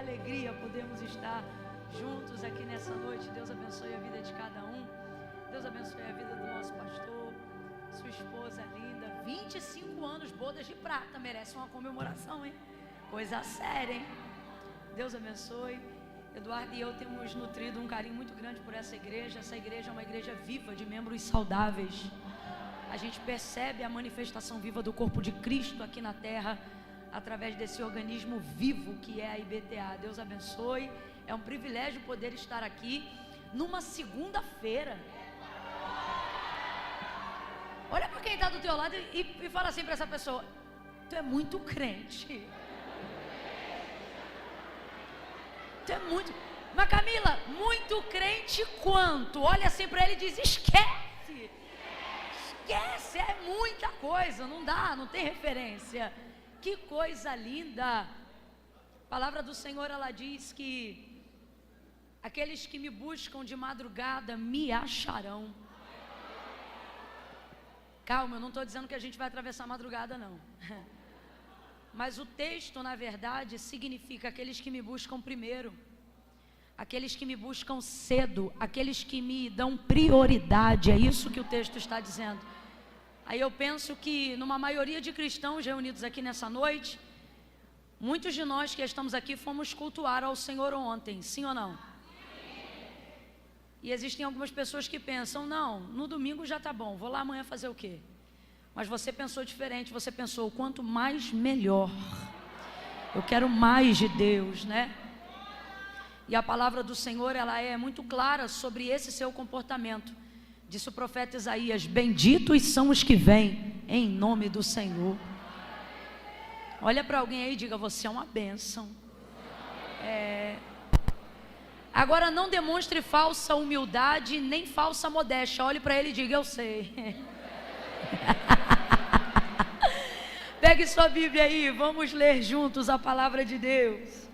alegria podemos estar juntos aqui nessa noite. Deus abençoe a vida de cada um. Deus abençoe a vida do nosso pastor, sua esposa linda. 25 anos, bodas de prata, merece uma comemoração, hein? Coisa séria, hein? Deus abençoe. Eduardo e eu temos nutrido um carinho muito grande por essa igreja. Essa igreja é uma igreja viva, de membros saudáveis. A gente percebe a manifestação viva do corpo de Cristo aqui na terra, através desse organismo vivo que é a IBTA. Deus abençoe. É um privilégio poder estar aqui numa segunda-feira. Olha para quem está do teu lado e fala assim para essa pessoa: tu é muito crente. Tu é muito... Mas Camila, muito crente quanto? Olha assim para ele e diz: esquece. Esquece, é muita coisa. Não dá, não tem referência. Que coisa linda. A palavra do Senhor, ela diz que aqueles que me buscam de madrugada me acharão. Calma, eu não estou dizendo que a gente vai atravessar a madrugada, não. Mas o texto, na verdade, significa aqueles que me buscam primeiro, aqueles que me buscam cedo, aqueles que me dão prioridade. É isso que o texto está dizendo. Aí eu penso que numa maioria de cristãos reunidos aqui nessa noite, muitos de nós que estamos aqui fomos cultuar ao Senhor ontem, sim ou não? E existem algumas pessoas que pensam: não, no domingo já está bom, vou lá amanhã fazer o quê? Mas você pensou diferente, você pensou: quanto mais melhor, eu quero mais de Deus, né? E a palavra do Senhor, ela é muito clara sobre esse seu comportamento. Disse o profeta Isaías: benditos são os que vêm em nome do Senhor. Olha para alguém aí e diga: você é uma bênção. Agora não demonstre falsa humildade nem falsa modéstia. Olhe para ele e diga: eu sei. Pegue sua Bíblia aí, vamos ler juntos a palavra de Deus.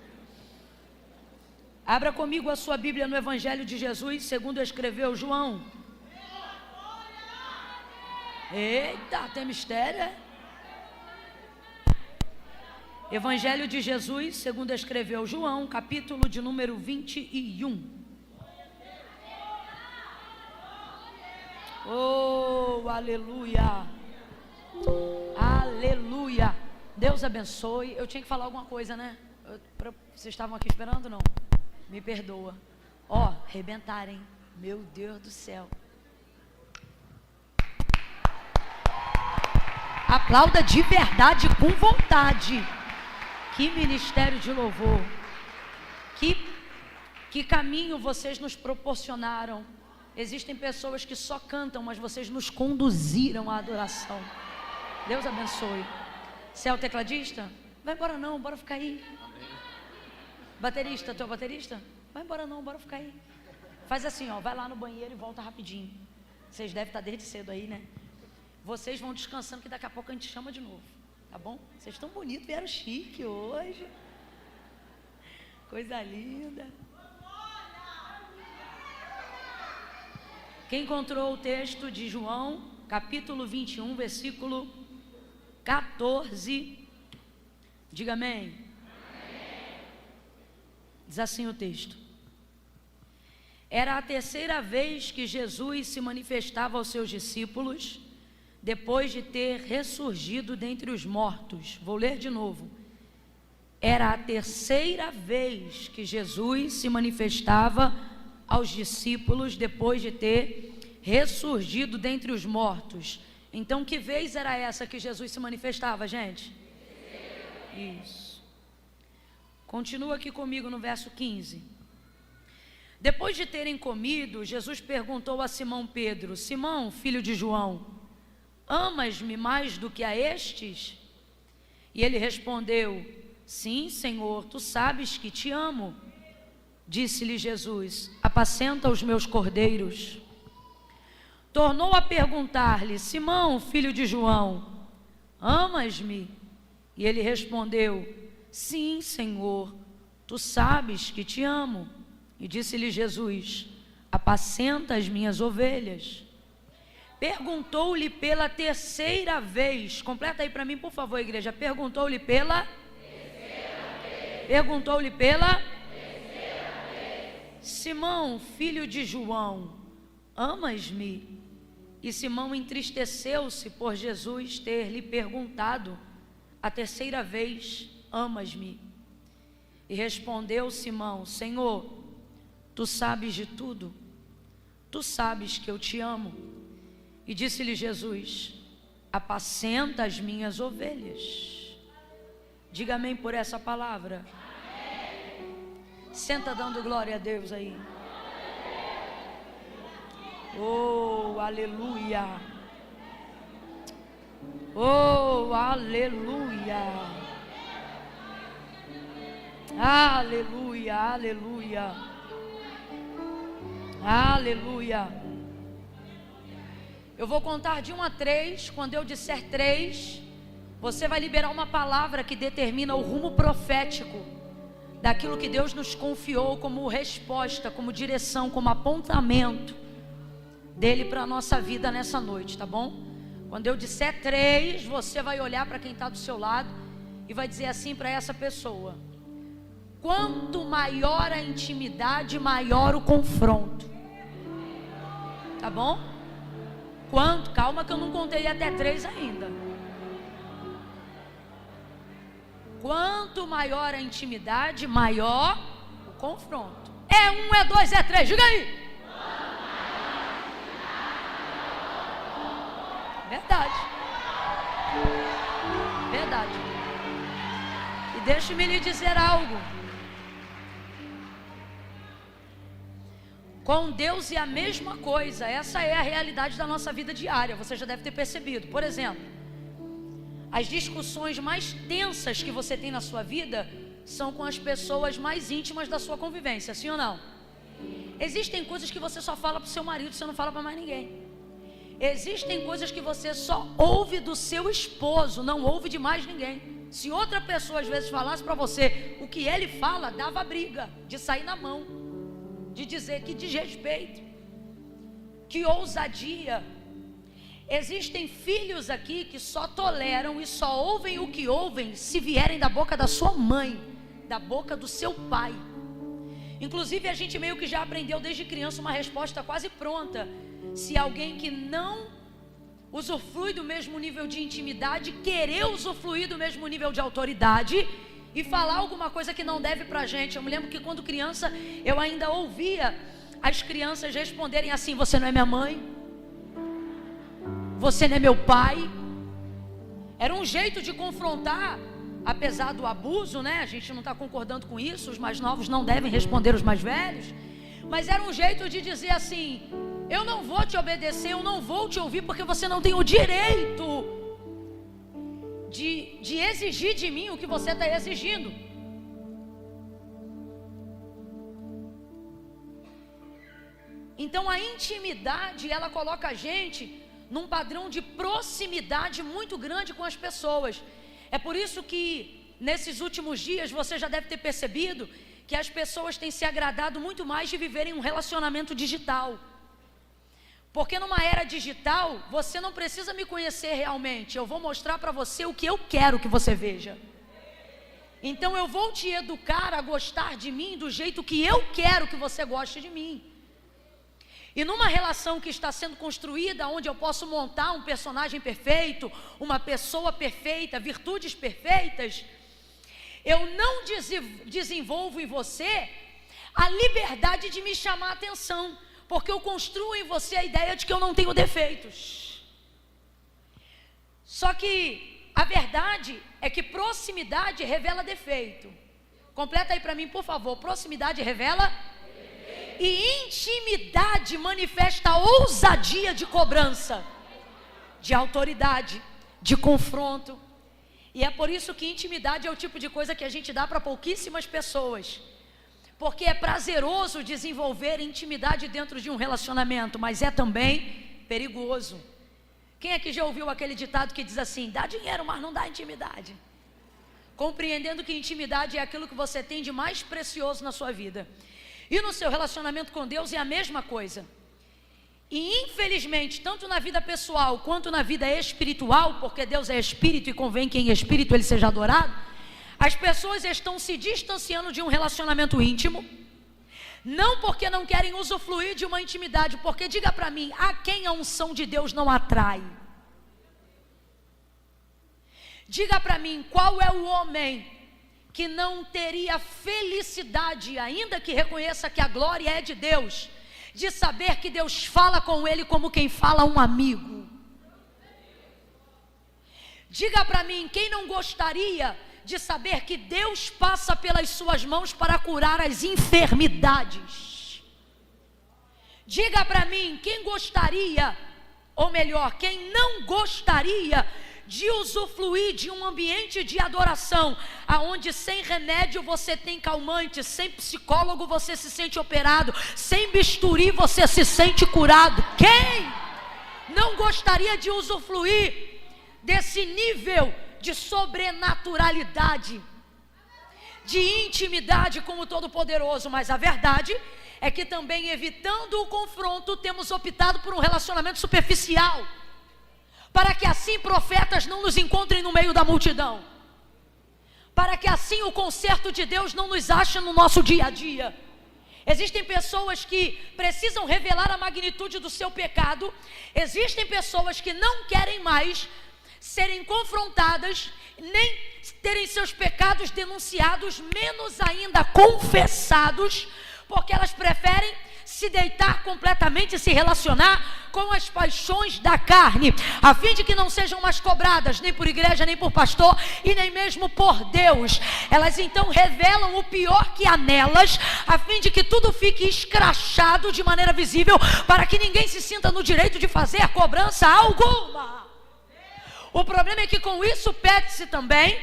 Abra comigo a sua Bíblia no Evangelho de Jesus, segundo escreveu João. Eita, tem mistério, é? Evangelho de Jesus, segundo escreveu João, capítulo de número 21. Oh, aleluia. Aleluia. Deus abençoe. Eu tinha que falar alguma coisa, né? Vocês estavam aqui esperando, não? Me perdoa. Ó, arrebentarem. Meu Deus do céu. Aplauda de verdade, com vontade. Que ministério de louvor. Que caminho vocês nos proporcionaram. Existem pessoas que só cantam, mas vocês nos conduziram à adoração. Deus abençoe. Você é o tecladista? Vai embora não, bora ficar aí. Baterista, tu é o baterista? Vai embora não, bora ficar aí. Faz assim, ó, vai lá no banheiro e volta rapidinho. Vocês devem estar desde cedo aí, né? Vocês vão descansando que daqui a pouco a gente chama de novo. Tá bom? Vocês estão bonitos, vieram chique hoje. Coisa linda. Quem encontrou o texto de João, capítulo 21, versículo 14, diga amém. Diz assim o texto: era a terceira vez que Jesus se manifestava aos seus discípulos, depois de ter ressurgido dentre os mortos. Vou ler de novo. Era a terceira vez que Jesus se manifestava aos discípulos, depois de ter ressurgido dentre os mortos. Então, que vez era essa que Jesus se manifestava, gente? Isso. Continua aqui comigo no verso 15. Depois de terem comido, Jesus perguntou a Simão Pedro: Simão, filho de João, amas-me mais do que a estes? E ele respondeu: sim, Senhor, tu sabes que te amo. Disse-lhe Jesus: apacenta os meus cordeiros. Tornou a perguntar-lhe: Simão, filho de João, amas-me? E ele respondeu: sim, Senhor, tu sabes que te amo. E disse-lhe Jesus: apacenta as minhas ovelhas. Perguntou-lhe pela terceira vez. Completa aí para mim, por favor, igreja. Perguntou-lhe pela terceira vez: Perguntou-lhe pela Simão, filho de João, amas-me? E Simão entristeceu-se por Jesus ter lhe perguntado a terceira vez, amas-me? E respondeu Simão, Senhor, tu sabes de tudo, tu sabes que eu te amo. E disse-lhe Jesus, apacenta as minhas ovelhas. Diga amém por essa palavra. Senta dando glória a Deus aí. Oh, aleluia. Oh, aleluia. Aleluia, aleluia. Aleluia. Eu vou contar de 1 a 3. Quando eu disser 3, você vai liberar uma palavra que determina o rumo profético daquilo que Deus nos confiou como resposta, como direção, como apontamento dele para a nossa vida nessa noite, tá bom? Quando eu disser 3, você vai olhar para quem está do seu lado e vai dizer assim para essa pessoa: quanto maior a intimidade, maior o confronto. Tá bom? Quanto? Calma que eu não contei até 3 ainda. Quanto maior a intimidade, maior o confronto. É 1, é 2, é 3, diga aí. Verdade. Verdade. E deixe-me lhe dizer algo. Com Deus é a mesma coisa. Essa é a realidade da nossa vida diária. Você já deve ter percebido. Por exemplo, as discussões mais tensas que você tem na sua vida são com as pessoas mais íntimas da sua convivência, sim ou não? Existem coisas que você só fala para o seu marido, você não fala para mais ninguém. Existem coisas que você só ouve do seu esposo, não ouve de mais ninguém. Se outra pessoa às vezes falasse para você o que ele fala, dava briga, de sair na mão, de dizer que desrespeito, que ousadia. Existem filhos aqui que só toleram e só ouvem o que ouvem se vierem da boca da sua mãe, da boca do seu pai. Inclusive a gente meio que já aprendeu desde criança uma resposta quase pronta. Se alguém que não usufrui do mesmo nível de intimidade querer usufruir do mesmo nível de autoridade e falar alguma coisa que não deve pra gente. Eu me lembro que quando criança eu ainda ouvia as crianças responderem assim: você não é minha mãe, você não é meu pai. Era um jeito de confrontar, apesar do abuso, né? A gente não está concordando com isso. Os mais novos não devem responder os mais velhos, mas era um jeito de dizer assim: eu não vou te obedecer, eu não vou te ouvir, porque você não tem o direito de exigir de mim o que você está exigindo. Então a intimidade, ela coloca a gente num padrão de proximidade muito grande com as pessoas. É por isso que nesses últimos dias você já deve ter percebido que as pessoas têm se agradado muito mais de viverem um relacionamento digital. Porque numa era digital, você não precisa me conhecer realmente. Eu vou mostrar para você o que eu quero que você veja. Então eu vou te educar a gostar de mim do jeito que eu quero que você goste de mim. E numa relação que está sendo construída, onde eu posso montar um personagem perfeito, uma pessoa perfeita, virtudes perfeitas, eu não desenvolvo em você a liberdade de me chamar a atenção, porque eu construo em você a ideia de que eu não tenho defeitos. Só que a verdade é que proximidade revela defeito. Completa aí para mim, por favor. Proximidade revela defeito. E intimidade manifesta ousadia de cobrança, de autoridade, de confronto. E é por isso que intimidade é o tipo de coisa que a gente dá para pouquíssimas pessoas. Porque é prazeroso desenvolver intimidade dentro de um relacionamento, mas é também perigoso. Quem aqui já ouviu aquele ditado que diz assim: dá dinheiro, mas não dá intimidade? Compreendendo que intimidade é aquilo que você tem de mais precioso na sua vida. E no seu relacionamento com Deus é a mesma coisa. E infelizmente, tanto na vida pessoal quanto na vida espiritual, porque Deus é espírito e convém que em espírito Ele seja adorado, As pessoas estão se distanciando de um relacionamento íntimo, não porque não querem usufruir de uma intimidade, porque diga para mim, a quem a unção de Deus não atrai? Diga para mim, qual é o homem que não teria felicidade, ainda que reconheça que a glória é de Deus, de saber que Deus fala com ele como quem fala a um amigo? Diga para mim, quem não gostaria de saber que Deus passa pelas suas mãos para curar as enfermidades? Diga para mim, quem gostaria, ou melhor, quem não gostaria de usufruir de um ambiente de adoração, aonde sem remédio você tem calmante, sem psicólogo você se sente operado, sem bisturi você se sente curado? Quem não gostaria de usufruir desse nível de sobrenaturalidade, de intimidade com o Todo-Poderoso? Mas a verdade é que também, evitando o confronto, temos optado por um relacionamento superficial, para que assim profetas não nos encontrem no meio da multidão, para que assim o conserto de Deus não nos ache no nosso dia a dia. Existem pessoas que precisam revelar a magnitude do seu pecado, existem pessoas que não querem mais serem confrontadas, nem terem seus pecados denunciados, menos ainda confessados, porque elas preferem se deitar completamente e se relacionar com as paixões da carne, a fim de que não sejam mais cobradas, nem por igreja, nem por pastor, e nem mesmo por Deus. Elas então revelam o pior que há nelas, a fim de que tudo fique escrachado de maneira visível, para que ninguém se sinta no direito de fazer cobrança alguma. O problema é que com isso perde-se também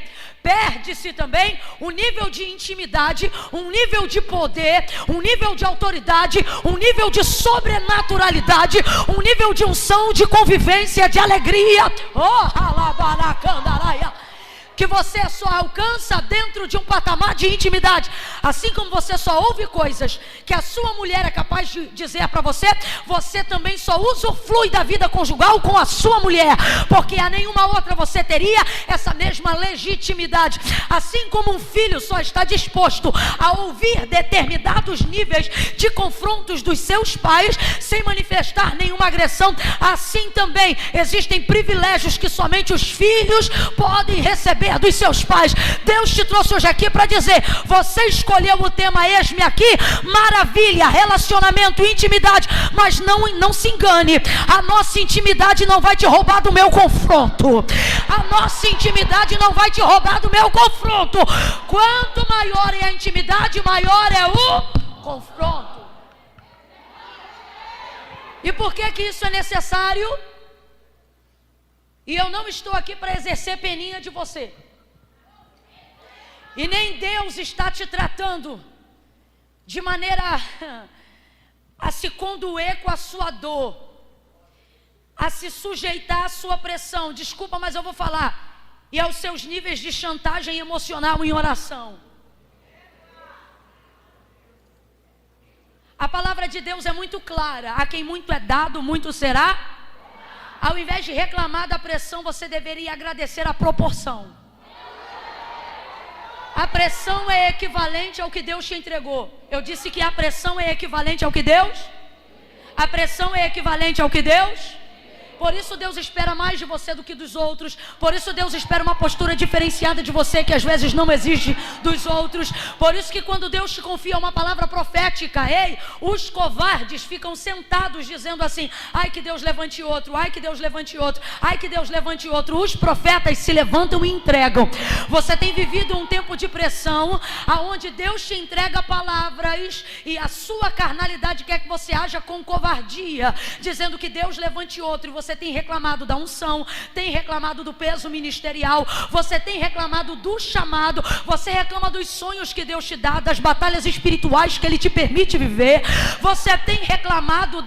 um nível de intimidade, um nível de poder, um nível de autoridade, um nível de sobrenaturalidade, um nível de unção, de convivência, de alegria. Que você só alcança dentro de um patamar de intimidade. Assim como você só ouve coisas que a sua mulher é capaz de dizer para você, você também só usufrui da vida conjugal com a sua mulher, porque a nenhuma outra você teria essa mesma legitimidade. Assim como um filho só está disposto a ouvir determinados níveis de confrontos dos seus pais, sem manifestar nenhuma agressão, assim também existem privilégios que somente os filhos podem receber dos seus pais. Deus te trouxe hoje aqui para dizer, você escolheu o tema eis-me aqui, maravilha, relacionamento, intimidade, mas não se engane, a nossa intimidade não vai te roubar do meu confronto, a nossa intimidade não vai te roubar do meu confronto. Quanto maior é a intimidade, maior é o confronto. E por que isso é necessário? E eu não estou aqui para exercer peninha de você. E nem Deus está te tratando de maneira a se condoer com a sua dor, a se sujeitar à sua pressão. Desculpa, mas eu vou falar. E aos seus níveis de chantagem emocional em oração. A palavra de Deus é muito clara. A quem muito é dado, muito será. Ao invés de reclamar da pressão, você deveria agradecer a proporção. A pressão é equivalente ao que Deus te entregou. Eu disse que a pressão é equivalente ao que Deus? A pressão é equivalente ao que Deus? Por isso Deus espera mais de você do que dos outros. Por isso Deus espera uma postura diferenciada de você, que às vezes não exige dos outros. Por isso que quando Deus te confia uma palavra profética, os covardes ficam sentados dizendo assim, ai que Deus levante outro, ai que Deus levante outro, ai que Deus levante outro. Os profetas se levantam e entregam. Você tem vivido um tempo de pressão, aonde Deus te entrega palavras e a sua carnalidade quer que você haja com covardia, dizendo que Deus levante outro, e você tem reclamado da unção, tem reclamado do peso ministerial, você tem reclamado do chamado, você reclama dos sonhos que Deus te dá, das batalhas espirituais que Ele te permite viver, você tem reclamado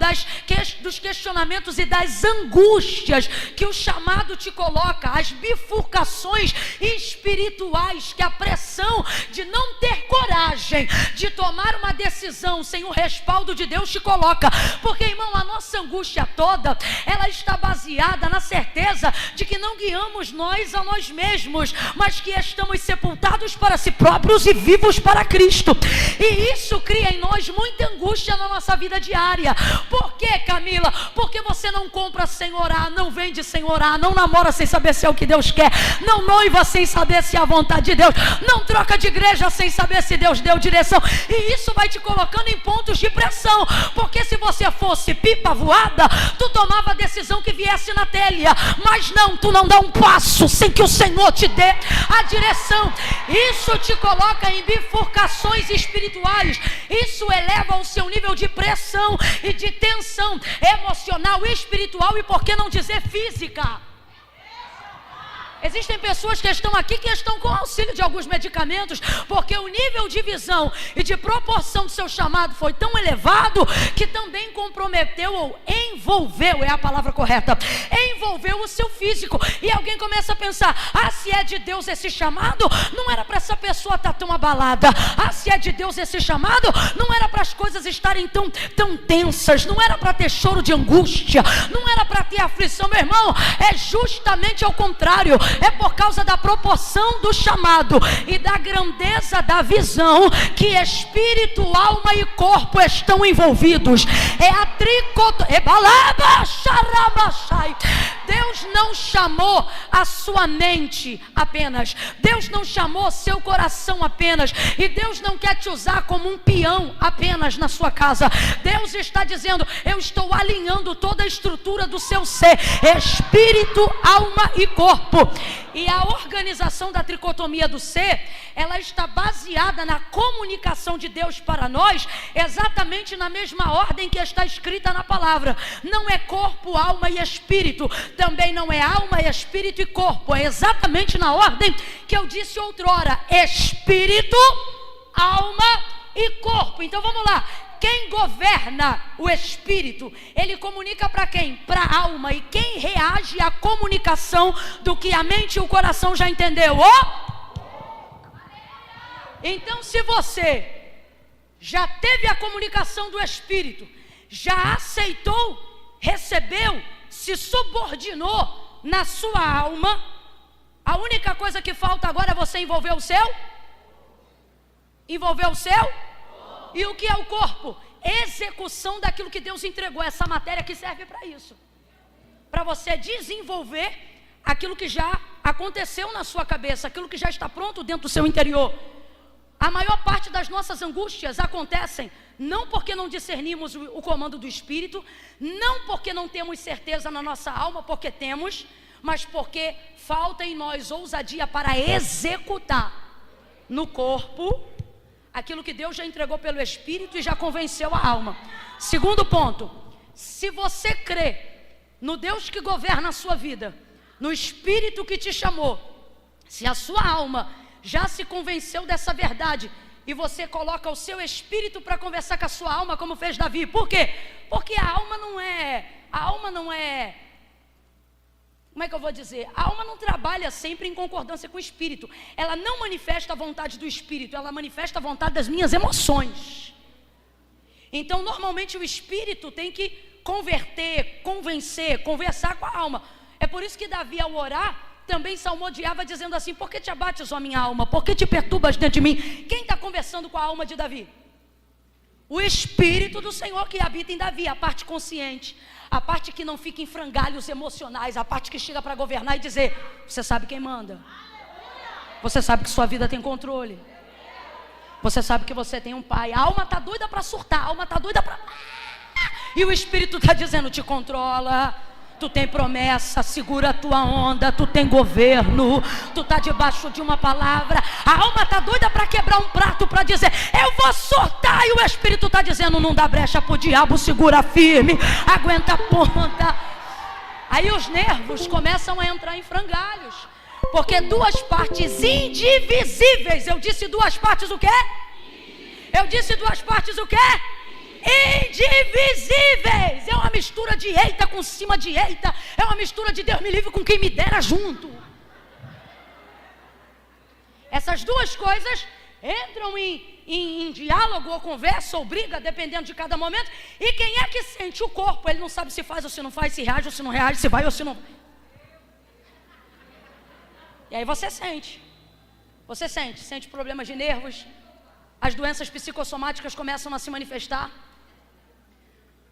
dos questionamentos e das angústias que o chamado te coloca, as bifurcações espirituais que a pressão de não ter coragem de tomar uma decisão sem o respaldo de Deus te coloca, porque irmão, a nossa angústia toda, ela está está baseada na certeza de que não guiamos nós a nós mesmos, mas que estamos sepultados para si próprios e vivos para Cristo. E isso cria em nós muita angústia na nossa vida diária. Por quê, Camila? Porque você não compra sem orar, não vende sem orar, não namora sem saber se é o que Deus quer, não noiva sem saber se é a vontade de Deus, não troca de igreja sem saber se Deus deu direção. E isso vai te colocando em pontos de pressão, porque se você fosse pipa voada, tu tomava a decisão que viesse na telha, mas não, tu não dá um passo sem que o Senhor te dê a direção. Isso te coloca em bifurcações espirituais, isso eleva o seu nível de pressão e de tensão emocional, espiritual e por que não dizer física. Existem pessoas que estão aqui que estão com auxílio de alguns medicamentos, porque o nível de visão e de proporção do seu chamado foi tão elevado que também comprometeu ou envolveu, é a palavra correta, envolveu o seu físico. E alguém começa a pensar, se é de Deus esse chamado, não era para essa pessoa estar tão abalada. Se é de Deus esse chamado, não era para as coisas estarem tão tensas, não era para ter choro de angústia, não era para ter aflição. Meu irmão, é justamente ao contrário. É por causa da proporção do chamado e da grandeza da visão que espírito, alma e corpo estão envolvidos. É a Deus não chamou a sua mente apenas, Deus não chamou seu coração apenas, e Deus não quer te usar como um peão apenas na sua casa. Deus está dizendo, eu estou alinhando toda a estrutura do seu ser, espírito, alma e corpo. E a organização da tricotomia do ser, ela está baseada na comunicação de Deus para nós, exatamente na mesma ordem que está escrita na palavra. Não é corpo, alma e espírito, também não é alma, espírito e corpo, é exatamente na ordem que eu disse outrora, espírito, alma e corpo. Então vamos lá. Quem governa o espírito, ele comunica para quem? Para a alma. E quem reage à comunicação do que a mente e o coração já entendeu? Então, se você já teve a comunicação do espírito, já aceitou, recebeu, se subordinou na sua alma, a única coisa que falta agora é você envolver o seu? Envolver o seu? E o que é o corpo? Execução daquilo que Deus entregou, essa matéria que serve para isso, para você desenvolver aquilo que já aconteceu na sua cabeça, aquilo que já está pronto dentro do seu interior. A maior parte das nossas angústias acontecem não porque não discernimos o comando do Espírito, não porque não temos certeza na nossa alma, porque temos, mas porque falta em nós ousadia para executar no corpo aquilo que Deus já entregou pelo Espírito e já convenceu a alma. Segundo ponto, se você crê no Deus que governa a sua vida, no Espírito que te chamou, se a sua alma já se convenceu dessa verdade e você coloca o seu espírito para conversar com a sua alma, como fez Davi. Por quê? Porque a alma não é, como é que eu vou dizer? A alma não trabalha sempre em concordância com o espírito. Ela não manifesta a vontade do espírito, ela manifesta a vontade das minhas emoções. Então, normalmente o espírito tem que converter, convencer, conversar com a alma. É por isso que Davi, ao orar, também salmodiava dizendo assim: por que te abates, ó minha alma? Por que te perturbas dentro de mim? Quem está conversando com a alma de Davi? O Espírito do Senhor que habita em Davi, a parte consciente, a parte que não fica em frangalhos emocionais, a parte que chega para governar e dizer: você sabe quem manda, você sabe que sua vida tem controle, você sabe que você tem um pai. A alma está doida para surtar, a alma está doida para... E o Espírito está dizendo: te controla, tu tem promessa, segura a tua onda, tu tem governo, tu está debaixo de uma palavra. A alma está doida para quebrar um prato, para dizer: eu vou surtar. E o Espírito está dizendo: não dá brecha para o diabo, segura firme, aguenta a ponta. Aí os nervos começam a entrar em frangalhos, porque duas partes indivisíveis. Eu disse duas partes o quê? Eu disse duas partes o quê? Indivisíveis. É uma mistura de eita com cima de eita. É uma mistura de Deus me livre com quem me dera junto. Essas duas coisas entram em diálogo ou conversa ou briga, dependendo de cada momento. E quem é que sente? O corpo. Ele não sabe se faz ou se não faz, se reage ou se não reage, se vai ou se não. E aí você sente problemas de nervos, as doenças psicossomáticas começam a se manifestar,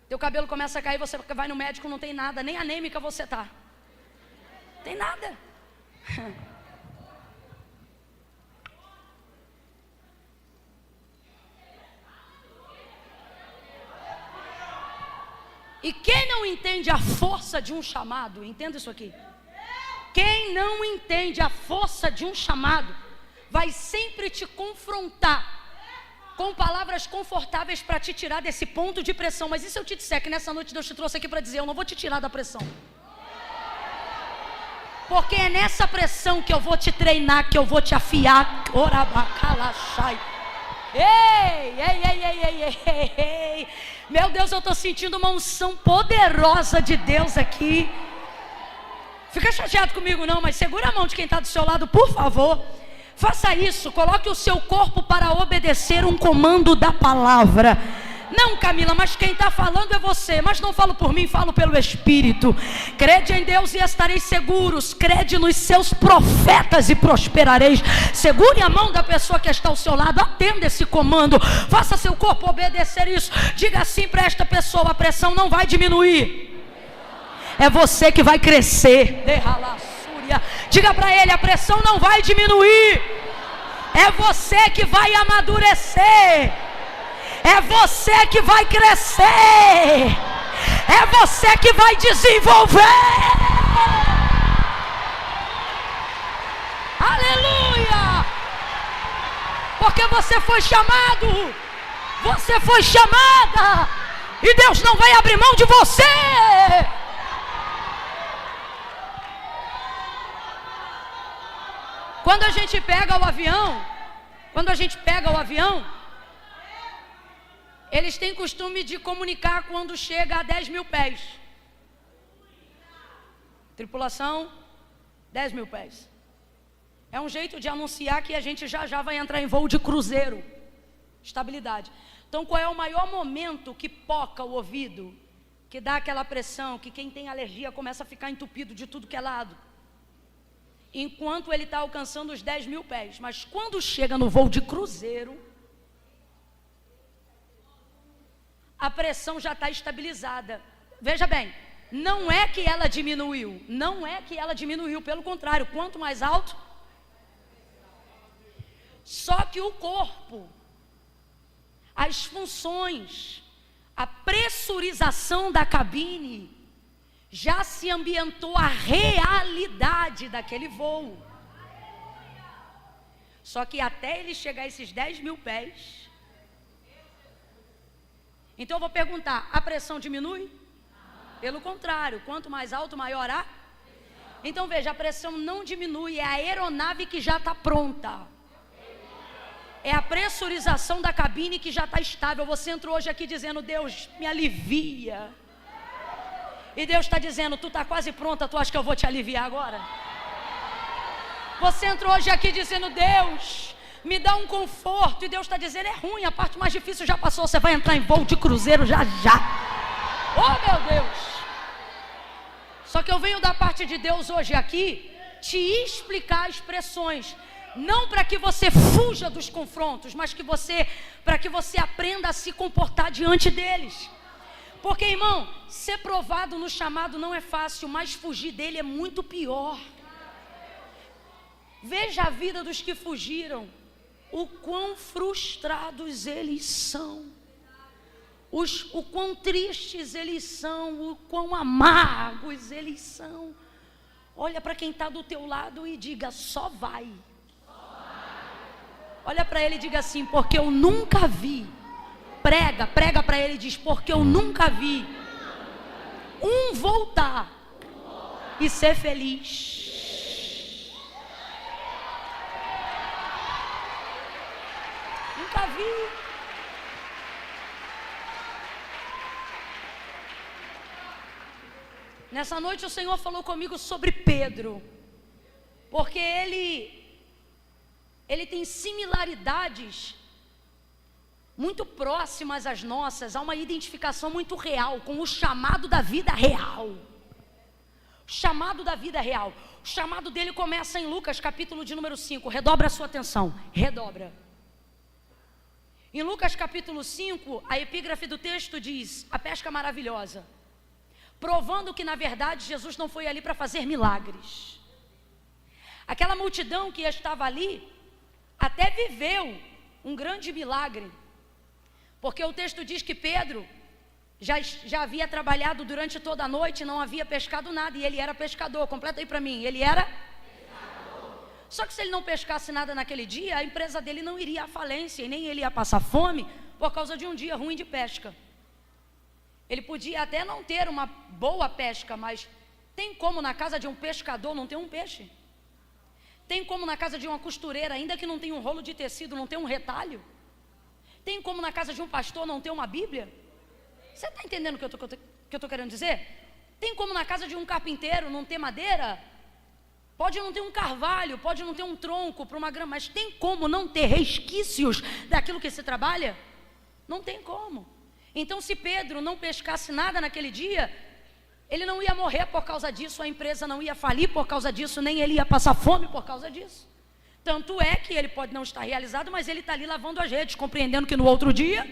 teu cabelo começa a cair, você vai no médico, não tem nada, nem anêmica você tá, tem nada. E quem não entende a força de um chamado, entenda isso aqui, quem não entende a força de um chamado, vai sempre te confrontar com palavras confortáveis para te tirar desse ponto de pressão. Mas e se eu te disser que nessa noite Deus te trouxe aqui para dizer, eu não vou te tirar da pressão, porque é nessa pressão que eu vou te treinar, que eu vou te afiar. Ei. Meu Deus, eu estou sentindo uma unção poderosa de Deus aqui. Fica chateado comigo não, mas segura a mão de quem está do seu lado, por favor. Faça isso, coloque o seu corpo para obedecer um comando da palavra. Não, Camila, mas quem está falando é você. Mas não falo por mim, falo pelo Espírito. Crede em Deus e estareis seguros. Crede nos seus profetas e prosperareis. Segure a mão da pessoa que está ao seu lado. Atenda esse comando. Faça seu corpo obedecer isso. Diga assim para esta pessoa: a pressão não vai diminuir, é você que vai crescer. Diga para ele: a pressão não vai diminuir, é você que vai amadurecer, é você que vai crescer, é você que vai desenvolver. Aleluia! Porque você foi chamado, você foi chamada, e Deus não vai abrir mão de você. Quando a gente pega o avião, eles têm costume de comunicar quando chega a 10.000 pés. Tripulação, 10.000 pés. É um jeito de anunciar que a gente já vai entrar em voo de cruzeiro. Estabilidade. Então, qual é o maior momento que poca o ouvido, que dá aquela pressão, que quem tem alergia começa a ficar entupido de tudo que é lado? Enquanto ele está alcançando os 10.000 pés. Mas quando chega no voo de cruzeiro, a pressão já está estabilizada. Veja bem, não é que ela diminuiu, pelo contrário, quanto mais alto. Só que o corpo, as funções, a pressurização da cabine já se ambientou a realidade daquele voo. Só que até ele chegar a esses 10.000 pés, então eu vou perguntar: a pressão diminui? Pelo contrário, quanto mais alto, maior a. Então veja, a pressão não diminui, é a aeronave que já está pronta. É a pressurização da cabine que já está estável. Você entrou hoje aqui dizendo: Deus, me alivia. E Deus está dizendo: tu está quase pronta, tu acha que eu vou te aliviar agora? Você entrou hoje aqui dizendo: Deus, me dá um conforto. E Deus está dizendo: é ruim, a parte mais difícil já passou, você vai entrar em voo de cruzeiro já. Oh meu Deus! Só que eu venho da parte de Deus hoje aqui te explicar expressões, não para que você fuja dos confrontos, mas para que você aprenda a se comportar diante deles. Porque, irmão, ser provado no chamado não é fácil, mas fugir dele é muito pior. Veja a vida dos que fugiram, o quão frustrados eles são, o quão tristes eles são, o quão amargos eles são. Olha para quem está do teu lado e diga: só vai. Olha para ele e diga assim: porque eu nunca vi. Prega para ele e diz: porque eu nunca vi um voltar e ser feliz. Nunca vi. Nessa noite o Senhor falou comigo sobre Pedro, porque ele ele tem similaridades muito próximas às nossas, há uma identificação muito real com o chamado da vida real. O chamado da vida real. O chamado dele começa em Lucas, capítulo de número 5. Redobra a sua atenção, redobra. Em Lucas capítulo 5, a epígrafe do texto diz: a pesca maravilhosa, provando que na verdade Jesus não foi ali para fazer milagres. Aquela multidão que estava ali até viveu um grande milagre, porque o texto diz que Pedro já havia trabalhado durante toda a noite, não havia pescado nada, e ele era pescador. Completa aí para mim, ele era pescador. Só que se ele não pescasse nada naquele dia, a empresa dele não iria à falência, e nem ele ia passar fome por causa de um dia ruim de pesca. Ele podia até não ter uma boa pesca, mas tem como na casa de um pescador não ter um peixe? Tem como na casa de uma costureira, ainda que não tenha um rolo de tecido, não ter um retalho? Tem como na casa de um pastor não ter uma Bíblia? Você está entendendo o que eu estou querendo dizer? Tem como na casa de um carpinteiro não ter madeira? Pode não ter um carvalho, pode não ter um tronco para uma grama, mas tem como não ter resquícios daquilo que se trabalha? Não tem como. Então, se Pedro não pescasse nada naquele dia, ele não ia morrer por causa disso, a empresa não ia falir por causa disso, nem ele ia passar fome por causa disso. Tanto é que ele pode não estar realizado, mas ele está ali lavando as redes, compreendendo que no outro dia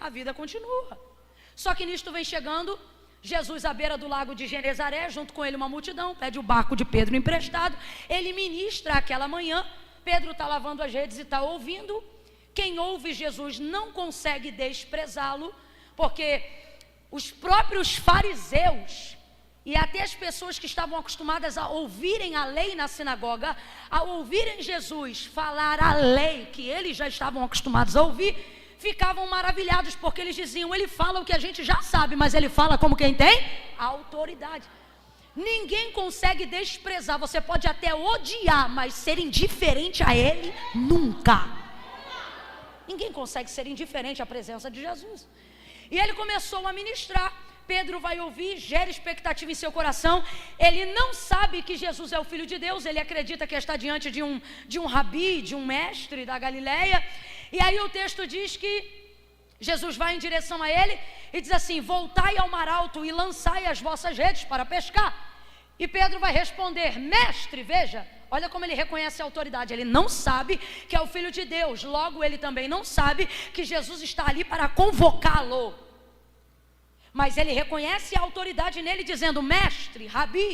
a vida continua. Só que nisto vem chegando Jesus à beira do lago de Genezaré, junto com ele uma multidão, pede o barco de Pedro emprestado, ele ministra aquela manhã, Pedro está lavando as redes e está ouvindo. Quem ouve Jesus não consegue desprezá-lo, porque os próprios fariseus e até as pessoas que estavam acostumadas a ouvirem a lei na sinagoga, ao ouvirem Jesus falar a lei que eles já estavam acostumados a ouvir, ficavam maravilhados, porque eles diziam: ele fala o que a gente já sabe, mas ele fala como quem tem autoridade. Ninguém consegue desprezar, você pode até odiar, mas ser indiferente a ele, nunca. Ninguém consegue ser indiferente à presença de Jesus. E ele começou a ministrar. Pedro vai ouvir, gera expectativa em seu coração. Ele não sabe que Jesus é o Filho de Deus, ele acredita que está diante de um rabi, de um mestre da Galileia. E aí o texto diz que Jesus vai em direção a ele e diz assim: voltai ao mar alto e lançai as vossas redes para pescar. E Pedro vai responder: mestre, veja, olha como ele reconhece a autoridade. Ele não sabe que é o Filho de Deus, logo ele também não sabe que Jesus está ali para convocá-lo. Mas ele reconhece a autoridade nele, dizendo: mestre, rabi,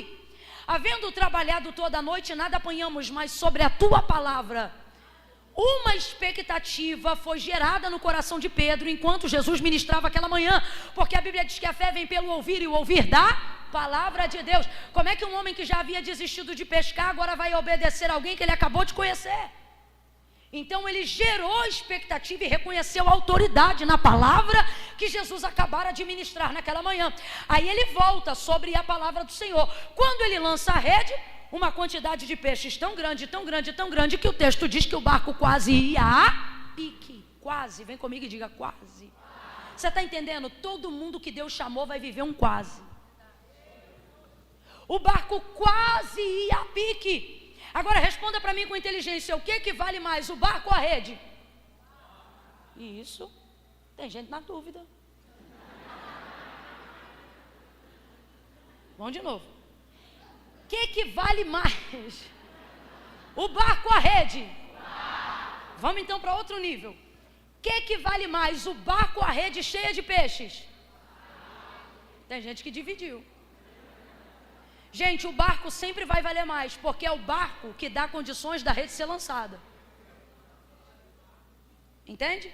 havendo trabalhado toda a noite, nada apanhamos, mas sobre a tua palavra. Uma expectativa foi gerada no coração de Pedro enquanto Jesus ministrava aquela manhã, porque a Bíblia diz que a fé vem pelo ouvir e o ouvir da palavra de Deus. Como é que um homem que já havia desistido de pescar agora vai obedecer a alguém que ele acabou de conhecer? Então ele gerou expectativa e reconheceu a autoridade na palavra que Jesus acabara de ministrar naquela manhã. Aí ele volta sobre a palavra do Senhor. Quando ele lança a rede, uma quantidade de peixes tão grande, tão grande, tão grande, que o texto diz que o barco quase ia a pique. Quase, vem comigo e diga quase. Você está entendendo? Todo mundo que Deus chamou vai viver um quase. O barco quase ia a pique. Agora responda para mim com inteligência: o que vale mais, o barco ou a rede? Isso, tem gente na dúvida. Vamos de novo. O que vale mais, o barco ou a rede? Vamos então para outro nível. O que vale mais, o barco ou a rede cheia de peixes? Tem gente que dividiu. Gente, o barco sempre vai valer mais, porque é o barco que dá condições da rede ser lançada. Entende?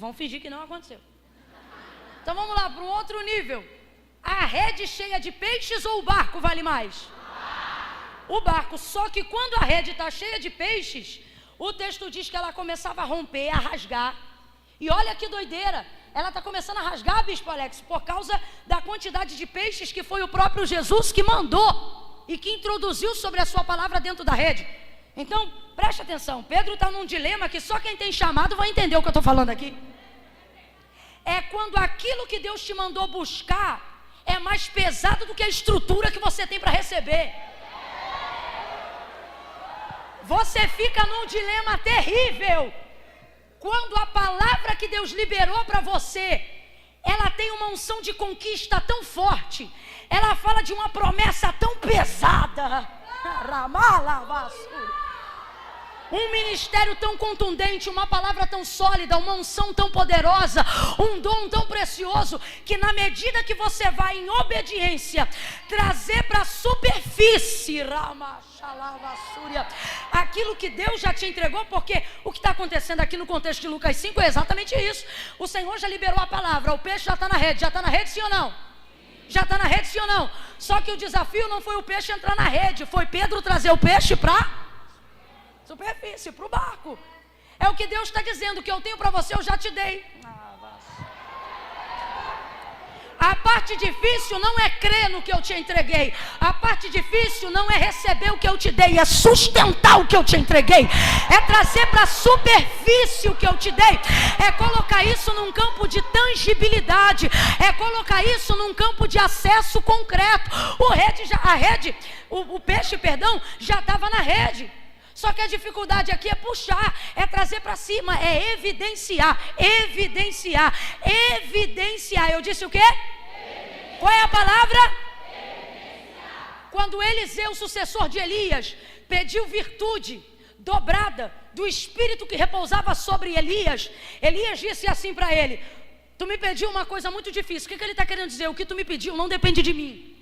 Vão fingir que não aconteceu. Então vamos lá para um outro nível. A rede cheia de peixes ou o barco vale mais? O barco. Só que quando a rede está cheia de peixes, o texto diz que ela começava a romper, a rasgar. E olha que doideira, ela está começando a rasgar, Bispo Alex, por causa da quantidade de peixes que foi o próprio Jesus que mandou e que introduziu sobre a sua palavra dentro da rede. Então, preste atenção, Pedro está num dilema que só quem tem chamado vai entender o que eu estou falando aqui. É quando aquilo que Deus te mandou buscar é mais pesado do que a estrutura que você tem para receber. Você fica num dilema terrível quando a palavra que Deus liberou para você, ela tem uma unção de conquista tão forte, ela fala de uma promessa tão pesada, um ministério tão contundente, uma palavra tão sólida, uma unção tão poderosa, um dom tão precioso, que na medida que você vai em obediência, trazer para a superfície aquilo que Deus já te entregou, porque o que está acontecendo aqui no contexto de Lucas 5 é exatamente isso. O Senhor já liberou a palavra, o peixe já está na rede sim ou não? Já está na rede sim ou não? Só que o desafio não foi o peixe entrar na rede, foi Pedro trazer o peixe para superfície, para o barco. É o que Deus está dizendo, o que eu tenho para você eu já te dei. A parte difícil não é crer no que eu te entreguei. A parte difícil não é receber o que eu te dei, é sustentar o que eu te entreguei, é trazer para a superfície o que eu te dei, é colocar isso num campo de tangibilidade, é colocar isso num campo de acesso concreto. O peixe já estava na rede. Só que a dificuldade aqui é puxar, é trazer para cima, é evidenciar. Eu disse o quê? Qual é a palavra? Quando Eliseu, sucessor de Elias, pediu virtude dobrada do espírito que repousava sobre Elias, Elias disse assim para ele: tu me pediu uma coisa muito difícil. O que ele está querendo dizer? O que tu me pediu não depende de mim.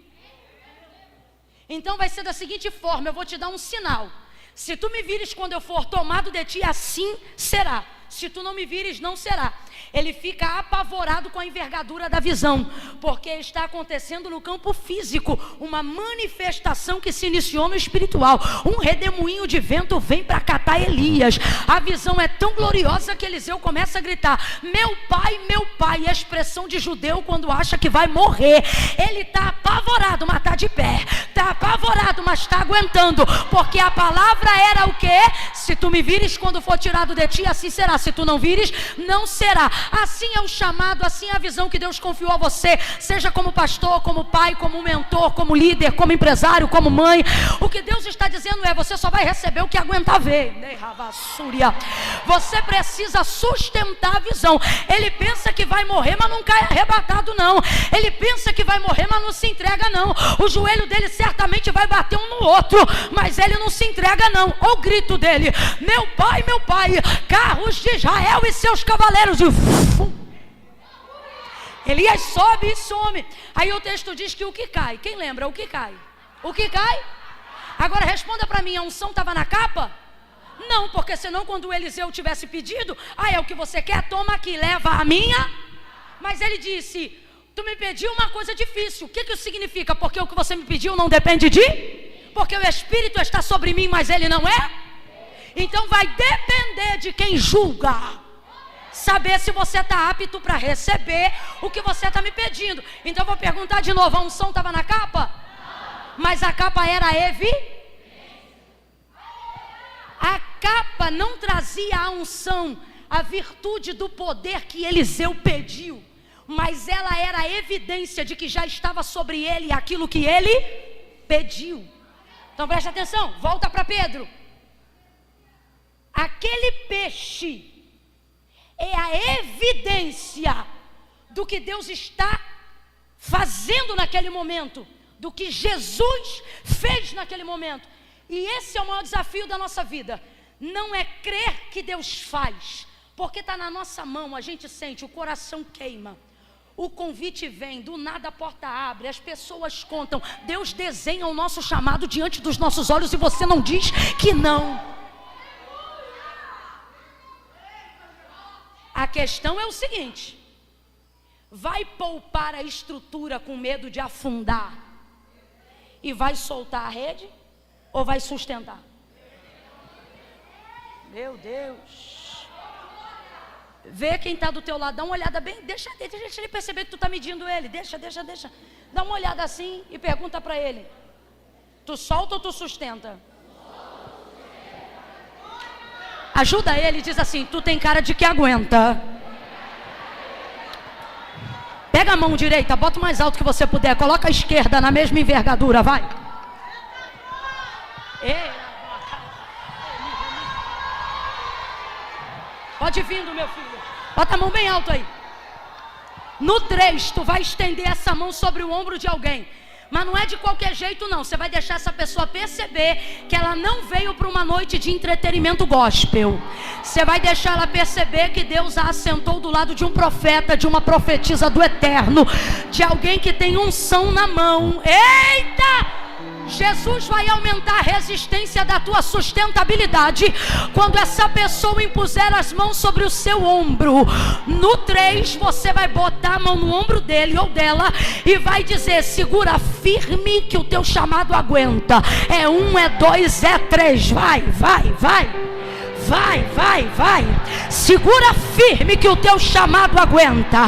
Então vai ser da seguinte forma: eu vou te dar um sinal. Se tu me vires quando eu for tomado de ti, assim será. Se tu não me vires, não será. Ele fica apavorado com a envergadura da visão, porque está acontecendo no campo físico uma manifestação que se iniciou no espiritual. Um redemoinho de vento vem para catar Elias. A visão é tão gloriosa que Eliseu começa a gritar: meu pai, a expressão de judeu quando acha que vai morrer. Ele está apavorado, mas está de pé. Está apavorado, mas está aguentando, porque a palavra era o quê? Se tu me vires quando for tirado de ti, assim será. Se tu não vires, não será. Assim é o chamado, assim é a visão que Deus confiou a você, seja como pastor, como pai, como mentor, como líder, como empresário, como mãe. O que Deus está dizendo é: você só vai receber o que aguentar ver. Você precisa sustentar a visão. Ele pensa que vai morrer, mas não cai arrebatado não. Ele pensa que vai morrer, mas não se entrega não. O joelho dele certamente vai bater um no outro, mas ele não se entrega não. Olha o grito dele: meu pai, carros de Israel e seus cavaleiros. Elias sobe e some. Aí o texto diz que o que cai, quem lembra o que cai? O que cai? Agora responda para mim: a unção estava na capa? Não, porque senão quando o Eliseu tivesse pedido: é o que você quer, toma aqui, leva a minha. Mas ele disse: tu me pediu uma coisa difícil. O que isso significa? Porque o que você me pediu não depende de? Porque o Espírito está sobre mim, mas ele não é? Então vai depender de quem julga saber se você está apto para receber o que você está me pedindo. Então eu vou perguntar de novo: a unção estava na capa? Mas a capa era a capa não trazia a unção, a virtude do poder que Eliseu pediu, mas ela era a evidência de que já estava sobre ele aquilo que ele pediu. Então preste atenção, volta para Pedro. Aquele peixe é a evidência do que Deus está fazendo naquele momento, do que Jesus fez naquele momento. E esse é o maior desafio da nossa vida. Não é crer que Deus faz, porque está na nossa mão, a gente sente, o coração queima. O convite vem, do nada a porta abre, as pessoas contam. Deus desenha o nosso chamado diante dos nossos olhos e você não diz que não. A questão é o seguinte: vai poupar a estrutura com medo de afundar e vai soltar a rede, ou vai sustentar? Meu Deus. Vê quem está do teu lado, dá uma olhada bem, deixa ele perceber que tu está medindo ele, deixa. Dá uma olhada assim e pergunta para ele: tu solta ou tu sustenta? Ajuda ele e diz assim: tu tem cara de que aguenta. Pega a mão direita, bota o mais alto que você puder, coloca a esquerda na mesma envergadura, vai. Pode vindo, meu filho. Bota a mão bem alto aí. No 3, tu vai estender essa mão sobre o ombro de alguém. Mas não é de qualquer jeito não. Você vai deixar essa pessoa perceber que ela não veio para uma noite de entretenimento gospel. Você vai deixar ela perceber que Deus a assentou do lado de um profeta, de uma profetisa do eterno, de alguém que tem unção na mão. Eita! Jesus vai aumentar a resistência da tua sustentabilidade quando essa pessoa impuser as mãos sobre o seu ombro. No 3, você vai botar a mão no ombro dele ou dela e vai dizer: segura firme que o teu chamado aguenta. É 1, é 2, é 3. Vai, vai, vai. Vai, vai, vai. Segura firme que o teu chamado aguenta.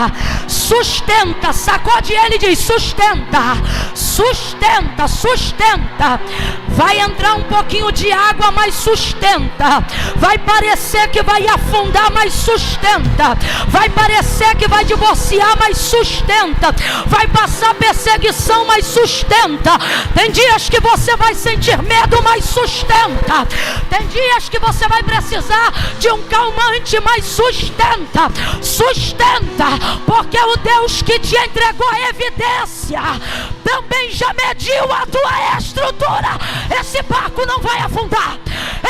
Sustenta, sacode ele e diz: sustenta, sustenta, sustenta. Vai entrar um pouquinho de água, mas sustenta. Vai parecer que vai afundar, mas sustenta. Vai parecer que vai divorciar, mas sustenta. Vai passar perseguição, mas sustenta. Tem dias que você vai sentir medo, mas sustenta. Tem dias que você vai precisar de um calmante, mas sustenta, sustenta, porque o Deus que te entregou a evidência também já mediu a tua estrutura. Esse barco não vai afundar,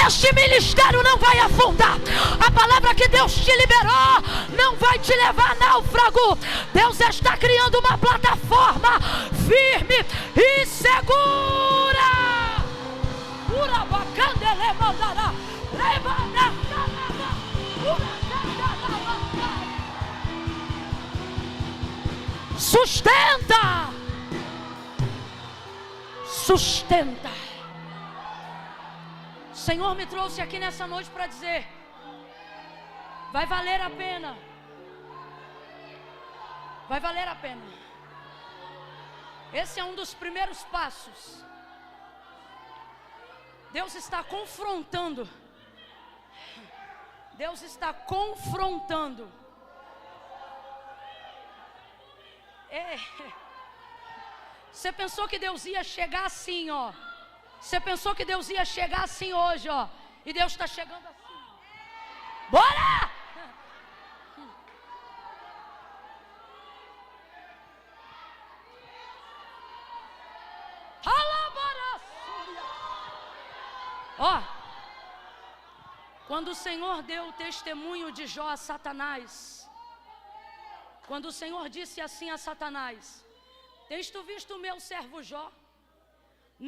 este ministério não vai afundar. A palavra que Deus te liberou não vai te levar a náufrago. Deus está criando uma plataforma firme e segura. Sustenta, sustenta. O Senhor me trouxe aqui nessa noite para dizer: vai valer a pena, vai valer a pena. Esse é um dos primeiros passos. Deus está confrontando. Deus está confrontando. Você pensou que Deus ia chegar assim, ó. Você pensou que Deus ia chegar assim hoje, ó. E Deus está chegando assim. Bora! Ó, quando o Senhor deu o testemunho de Jó a Satanás, quando o Senhor disse assim a Satanás: tens tu visto o meu servo Jó?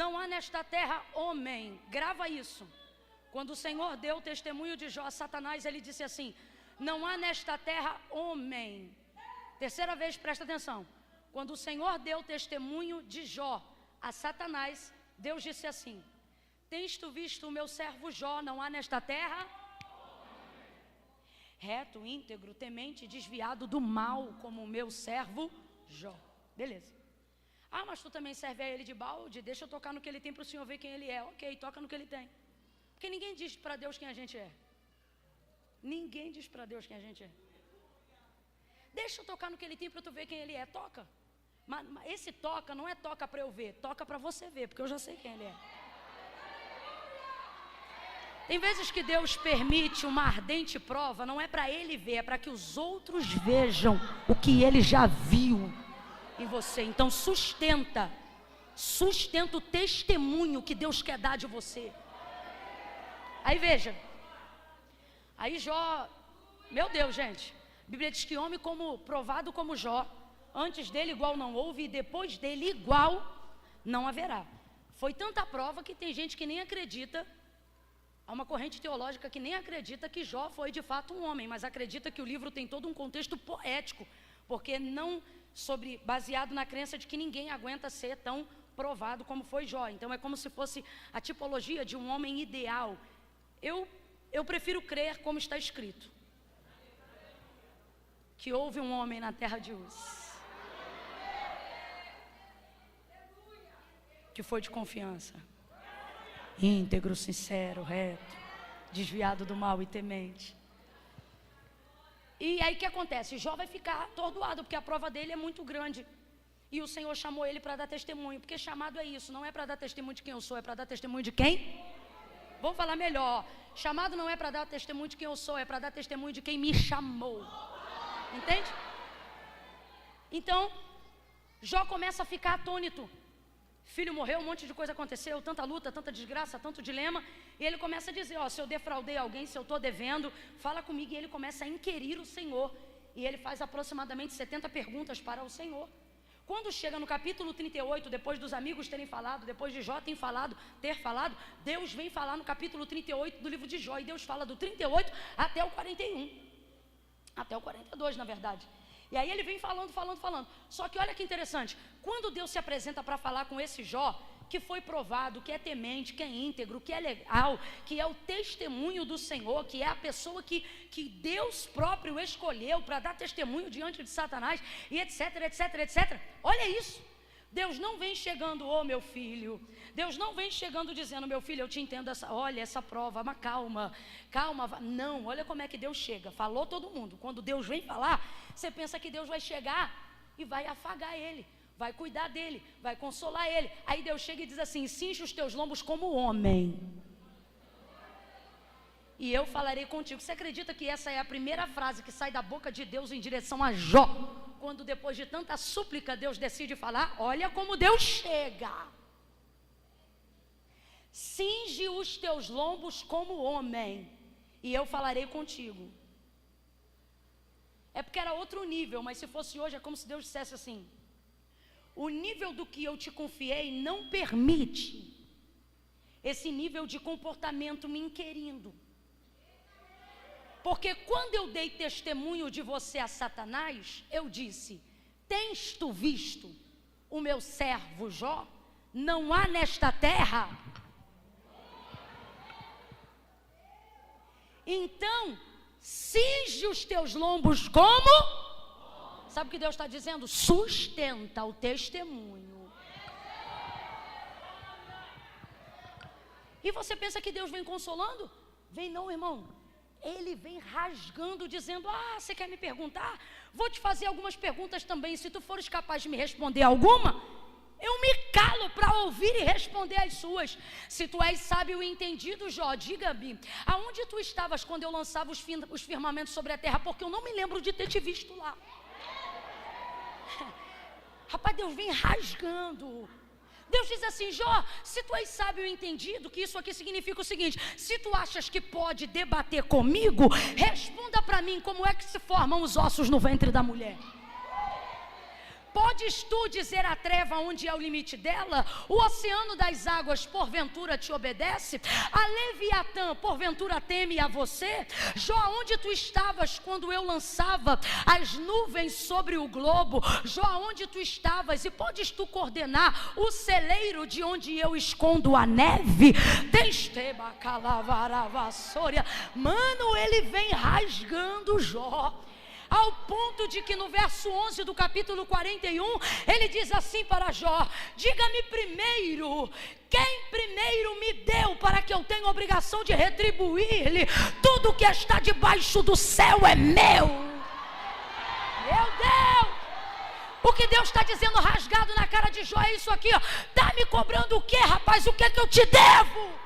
Não há nesta terra homem. Grava isso. Quando o Senhor deu o testemunho de Jó a Satanás, ele disse assim: não há nesta terra homem. Terceira vez, presta atenção. Quando o Senhor deu o testemunho de Jó a Satanás, Deus disse assim: tens tu visto o meu servo Jó? Não há nesta terra reto, íntegro, temente, desviado do mal como o meu servo Jó. Beleza. Ah, mas tu também serve a ele de balde? Deixa eu tocar no que ele tem para o Senhor ver quem ele é. Ok, toca no que ele tem. Porque ninguém diz para Deus quem a gente é. Ninguém diz para Deus quem a gente é. Deixa eu tocar no que ele tem para tu ver quem ele é. Toca. Mas esse toca não é toca para eu ver, toca para você ver, porque eu já sei quem ele é. Tem vezes que Deus permite uma ardente prova, não é para ele ver, é para que os outros vejam o que ele já viu em você. Então sustenta o testemunho que Deus quer dar de você. Aí veja, aí Jó, meu Deus, gente, a Bíblia diz que homem como provado como Jó, antes dele igual não houve e depois dele igual não haverá. Foi tanta prova que tem gente que nem acredita. Há uma corrente teológica que nem acredita que Jó foi de fato um homem, mas acredita que o livro tem todo um contexto poético, porque não baseado na crença de que ninguém aguenta ser tão provado como foi Jó. Então é como se fosse a tipologia de um homem ideal. Eu prefiro crer como está escrito, que houve um homem na terra de Uz, que foi de confiança, íntegro, sincero, reto, desviado do mal e temente. E aí o que acontece? Jó vai ficar atordoado, porque a prova dele é muito grande. E o Senhor chamou ele para dar testemunho, porque chamado é isso, não é para dar testemunho de quem eu sou, é para dar testemunho de quem? Vou falar melhor. Chamado não é para dar testemunho de quem eu sou, é para dar testemunho de quem me chamou. Entende? Então, Jó começa a ficar atônito. Filho morreu, um monte de coisa aconteceu, tanta luta, tanta desgraça, tanto dilema. E ele começa a dizer, se eu defraudei alguém, se eu estou devendo, fala comigo. E ele começa a inquirir o Senhor. E ele faz aproximadamente 70 perguntas para o Senhor. Quando chega no capítulo 38, depois dos amigos terem falado, depois de Jó ter falado, Deus vem falar no capítulo 38 do livro de Jó. E Deus fala do 38 até o 41. Até o 42, na verdade. E aí ele vem falando. Só que olha que interessante. Quando Deus se apresenta para falar com esse Jó, que foi provado, que é temente, que é íntegro, que é legal, que é o testemunho do Senhor, que é a pessoa que Deus próprio escolheu para dar testemunho diante de Satanás, e etc. Olha isso. Deus não vem chegando, meu filho. Deus não vem chegando dizendo, meu filho, eu te entendo, olha essa prova, mas calma. Não, olha como é que Deus chega. Falou todo mundo. Quando Deus vem falar, você pensa que Deus vai chegar e vai afagar ele, vai cuidar dele, vai consolar ele. Aí Deus chega e diz assim, cinge os teus lombos como homem, e eu falarei contigo. Você acredita que essa é a primeira frase que sai da boca de Deus em direção a Jó? Quando depois de tanta súplica Deus decide falar, olha como Deus chega. Cinge os teus lombos como homem, e eu falarei contigo. É porque era outro nível, mas se fosse hoje é como se Deus dissesse assim, o nível do que eu te confiei não permite esse nível de comportamento me inquirindo. Porque quando eu dei testemunho de você a Satanás, eu disse, tens tu visto o meu servo Jó? Não há nesta terra. Então, cinge os teus lombos como? Sabe o que Deus está dizendo? Sustenta o testemunho. E você pensa que Deus vem consolando? Vem não, irmão. Ele vem rasgando, dizendo, você quer me perguntar? Vou te fazer algumas perguntas também. Se tu fores capaz de me responder alguma, eu me calo para ouvir e responder as suas. Se tu és sábio e entendido, Jó, diga-me, aonde tu estavas quando eu lançava os firmamentos sobre a terra? Porque eu não me lembro de ter te visto lá. Rapaz, Deus vem rasgando. Deus diz assim, Jó, se tu és sábio e entendido, que isso aqui significa o seguinte, se tu achas que pode debater comigo, responda para mim como é que se formam os ossos no ventre da mulher. Podes tu dizer a treva onde é o limite dela? O oceano das águas porventura te obedece? A Leviatã porventura teme a você? Jó, onde tu estavas quando eu lançava as nuvens sobre o globo? Jó, onde tu estavas? E podes tu coordenar o celeiro de onde eu escondo a neve? Mano, ele vem rasgando Jó, ao ponto de que no verso 11 do capítulo 41, ele diz assim para Jó, diga-me primeiro, quem primeiro me deu para que eu tenha obrigação de retribuir-lhe? Tudo que está debaixo do céu é meu. Meu Deus! O que Deus está dizendo rasgado na cara de Jó é isso aqui, está me cobrando o que, rapaz? O que é que eu te devo?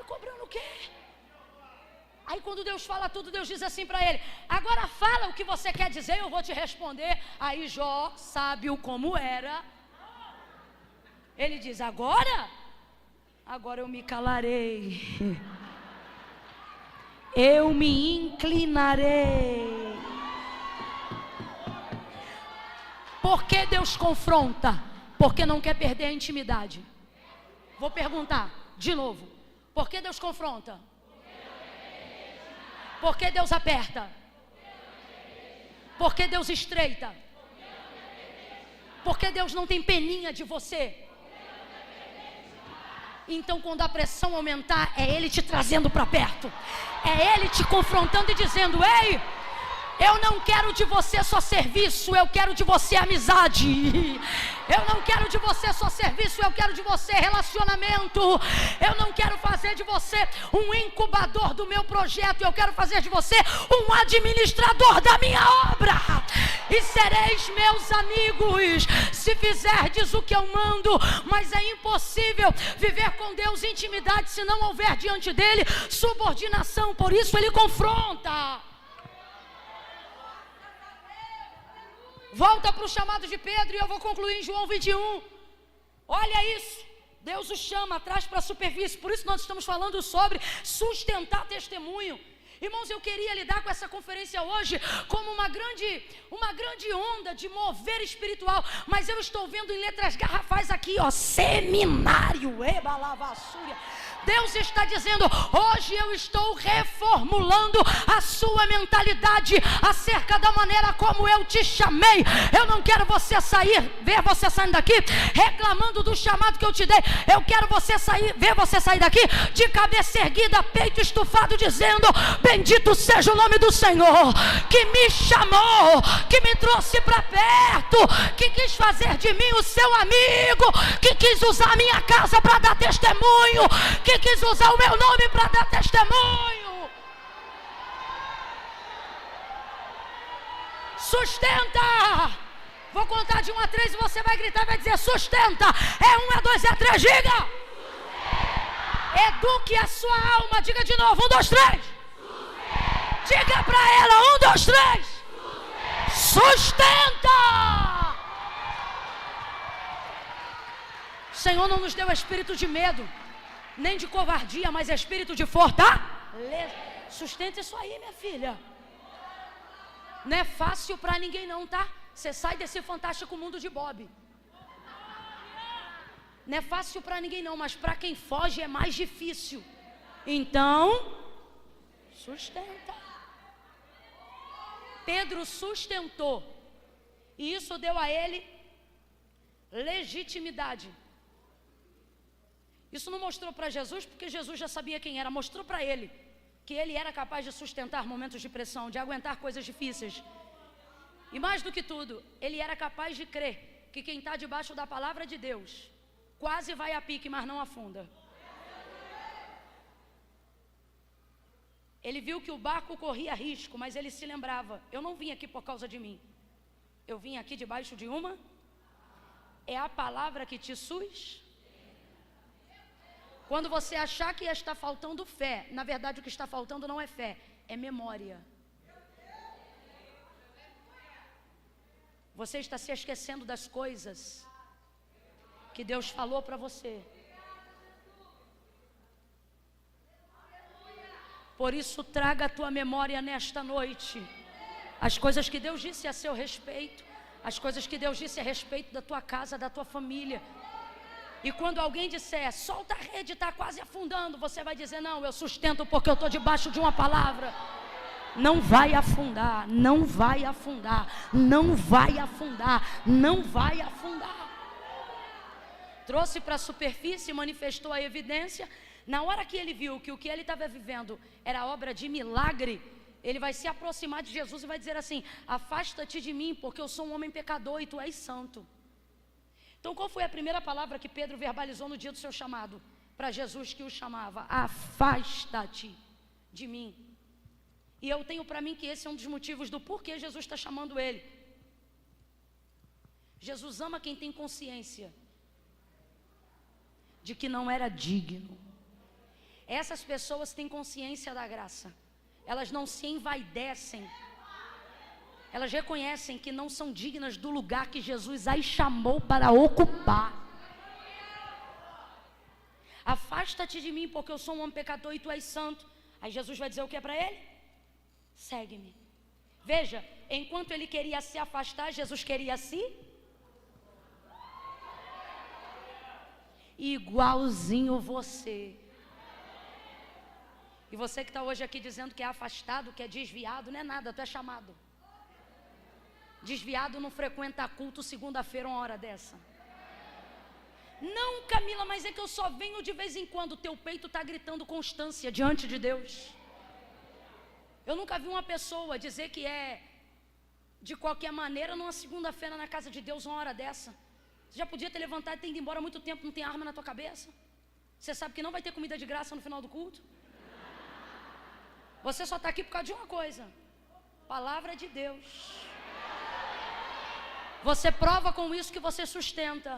Cobrando o quê? Aí quando Deus fala tudo, Deus diz assim para ele, agora fala o que você quer dizer, eu vou te responder. Aí Jó, sábio como era, ele diz, agora eu me calarei, eu me inclinarei. Por que Deus confronta? Porque não quer perder a intimidade. Vou perguntar de novo. Por que Deus confronta? Por que Deus aperta? Por que Deus estreita? Por que Deus não tem peninha de você? Então quando a pressão aumentar, é Ele te trazendo para perto. É Ele te confrontando e dizendo, ei, Eu não quero de você só serviço, eu quero de você amizade. Eu não quero de você só serviço, eu quero de você relacionamento. Eu não quero fazer de você um incubador do meu projeto, eu quero fazer de você um administrador da minha obra. E sereis meus amigos, se fizerdes o que eu mando. Mas é impossível viver com Deus em intimidade se não houver diante dele subordinação. Por isso ele confronta. Volta para o chamado de Pedro e eu vou concluir em João 21. Olha isso, Deus o chama, traz para a superfície. Por isso nós estamos falando sobre sustentar testemunho. Irmãos, eu queria lidar com essa conferência hoje como uma grande onda de mover espiritual, mas eu estou vendo em letras garrafais aqui, ó, seminário, ebalavassúria. Deus está dizendo, hoje eu estou reformulando a sua mentalidade acerca da maneira como eu te chamei. Eu não quero você ver você saindo daqui reclamando do chamado que eu te dei. Eu quero ver você sair daqui de cabeça erguida, peito estufado, dizendo, bendito seja o nome do Senhor, que me chamou, que me trouxe para perto, que quis fazer de mim o seu amigo, que quis usar a minha casa para dar testemunho, que quis usar o meu nome para dar testemunho. Sustenta. Vou contar de 1 a 3 e você vai gritar e vai dizer sustenta. É 1, é 2, é 3, diga. Sustenta. Eduque a sua alma, diga de novo, 1, 2, 3. Sustenta. Diga para ela, 1, 2, 3. Sustenta. O Senhor não nos deu espírito de medo, nem de covardia, mas espírito de fortaleza. Sustenta isso aí, minha filha. Não é fácil para ninguém não, tá? Você sai desse fantástico mundo de Bob. Não é fácil para ninguém não, mas para quem foge é mais difícil. Então, sustenta. Pedro sustentou, e isso deu a ele legitimidade. Isso não mostrou para Jesus, porque Jesus já sabia quem era. Mostrou para ele que ele era capaz de sustentar momentos de pressão, de aguentar coisas difíceis. E mais do que tudo, ele era capaz de crer que quem está debaixo da palavra de Deus quase vai a pique, mas não afunda. Ele viu que o barco corria risco, mas ele se lembrava, eu não vim aqui por causa de mim, eu vim aqui debaixo de uma, é a palavra que te sustenta. Quando você achar que está faltando fé, na verdade o que está faltando não é fé, é memória. Você está se esquecendo das coisas que Deus falou para você. Por isso traga a tua memória nesta noite as coisas que Deus disse a seu respeito, as coisas que Deus disse a respeito da tua casa, da tua família. E quando alguém disser, solta a rede, está quase afundando, você vai dizer, não, eu sustento porque eu estou debaixo de uma palavra. Não vai afundar, não vai afundar, não vai afundar, não vai afundar. Trouxe para a superfície, manifestou a evidência. Na hora que ele viu que o que ele estava vivendo era obra de milagre, ele vai se aproximar de Jesus e vai dizer assim, afasta-te de mim, porque eu sou um homem pecador e tu és santo. Então qual foi a primeira palavra que Pedro verbalizou no dia do seu chamado? Para Jesus que o chamava, afasta-te de mim. E eu tenho para mim que esse é um dos motivos do porquê Jesus está chamando ele. Jesus ama quem tem consciência de que não era digno. Essas pessoas têm consciência da graça. Elas não se envaidecem. Elas reconhecem que não são dignas do lugar que Jesus as chamou para ocupar. Afasta-te de mim, porque eu sou um homem pecador e tu és santo. Aí Jesus vai dizer o que para ele? Segue-me. Veja, enquanto ele queria se afastar, Jesus queria se... Igualzinho você. E você que está hoje aqui dizendo que é afastado, que é desviado, não é nada, tu é chamado. Desviado não frequenta culto segunda-feira, uma hora dessa. Não, Camila, mas é que eu só venho de vez em quando. Teu peito está gritando constância diante de Deus. Eu nunca vi uma pessoa dizer que é de qualquer maneira numa segunda-feira na casa de Deus, uma hora dessa. Você já podia ter levantado e ter ido embora há muito tempo, não tem arma na tua cabeça. Você sabe que não vai ter comida de graça no final do culto. Você só está aqui por causa de uma coisa: palavra de Deus. Você prova com isso que você sustenta.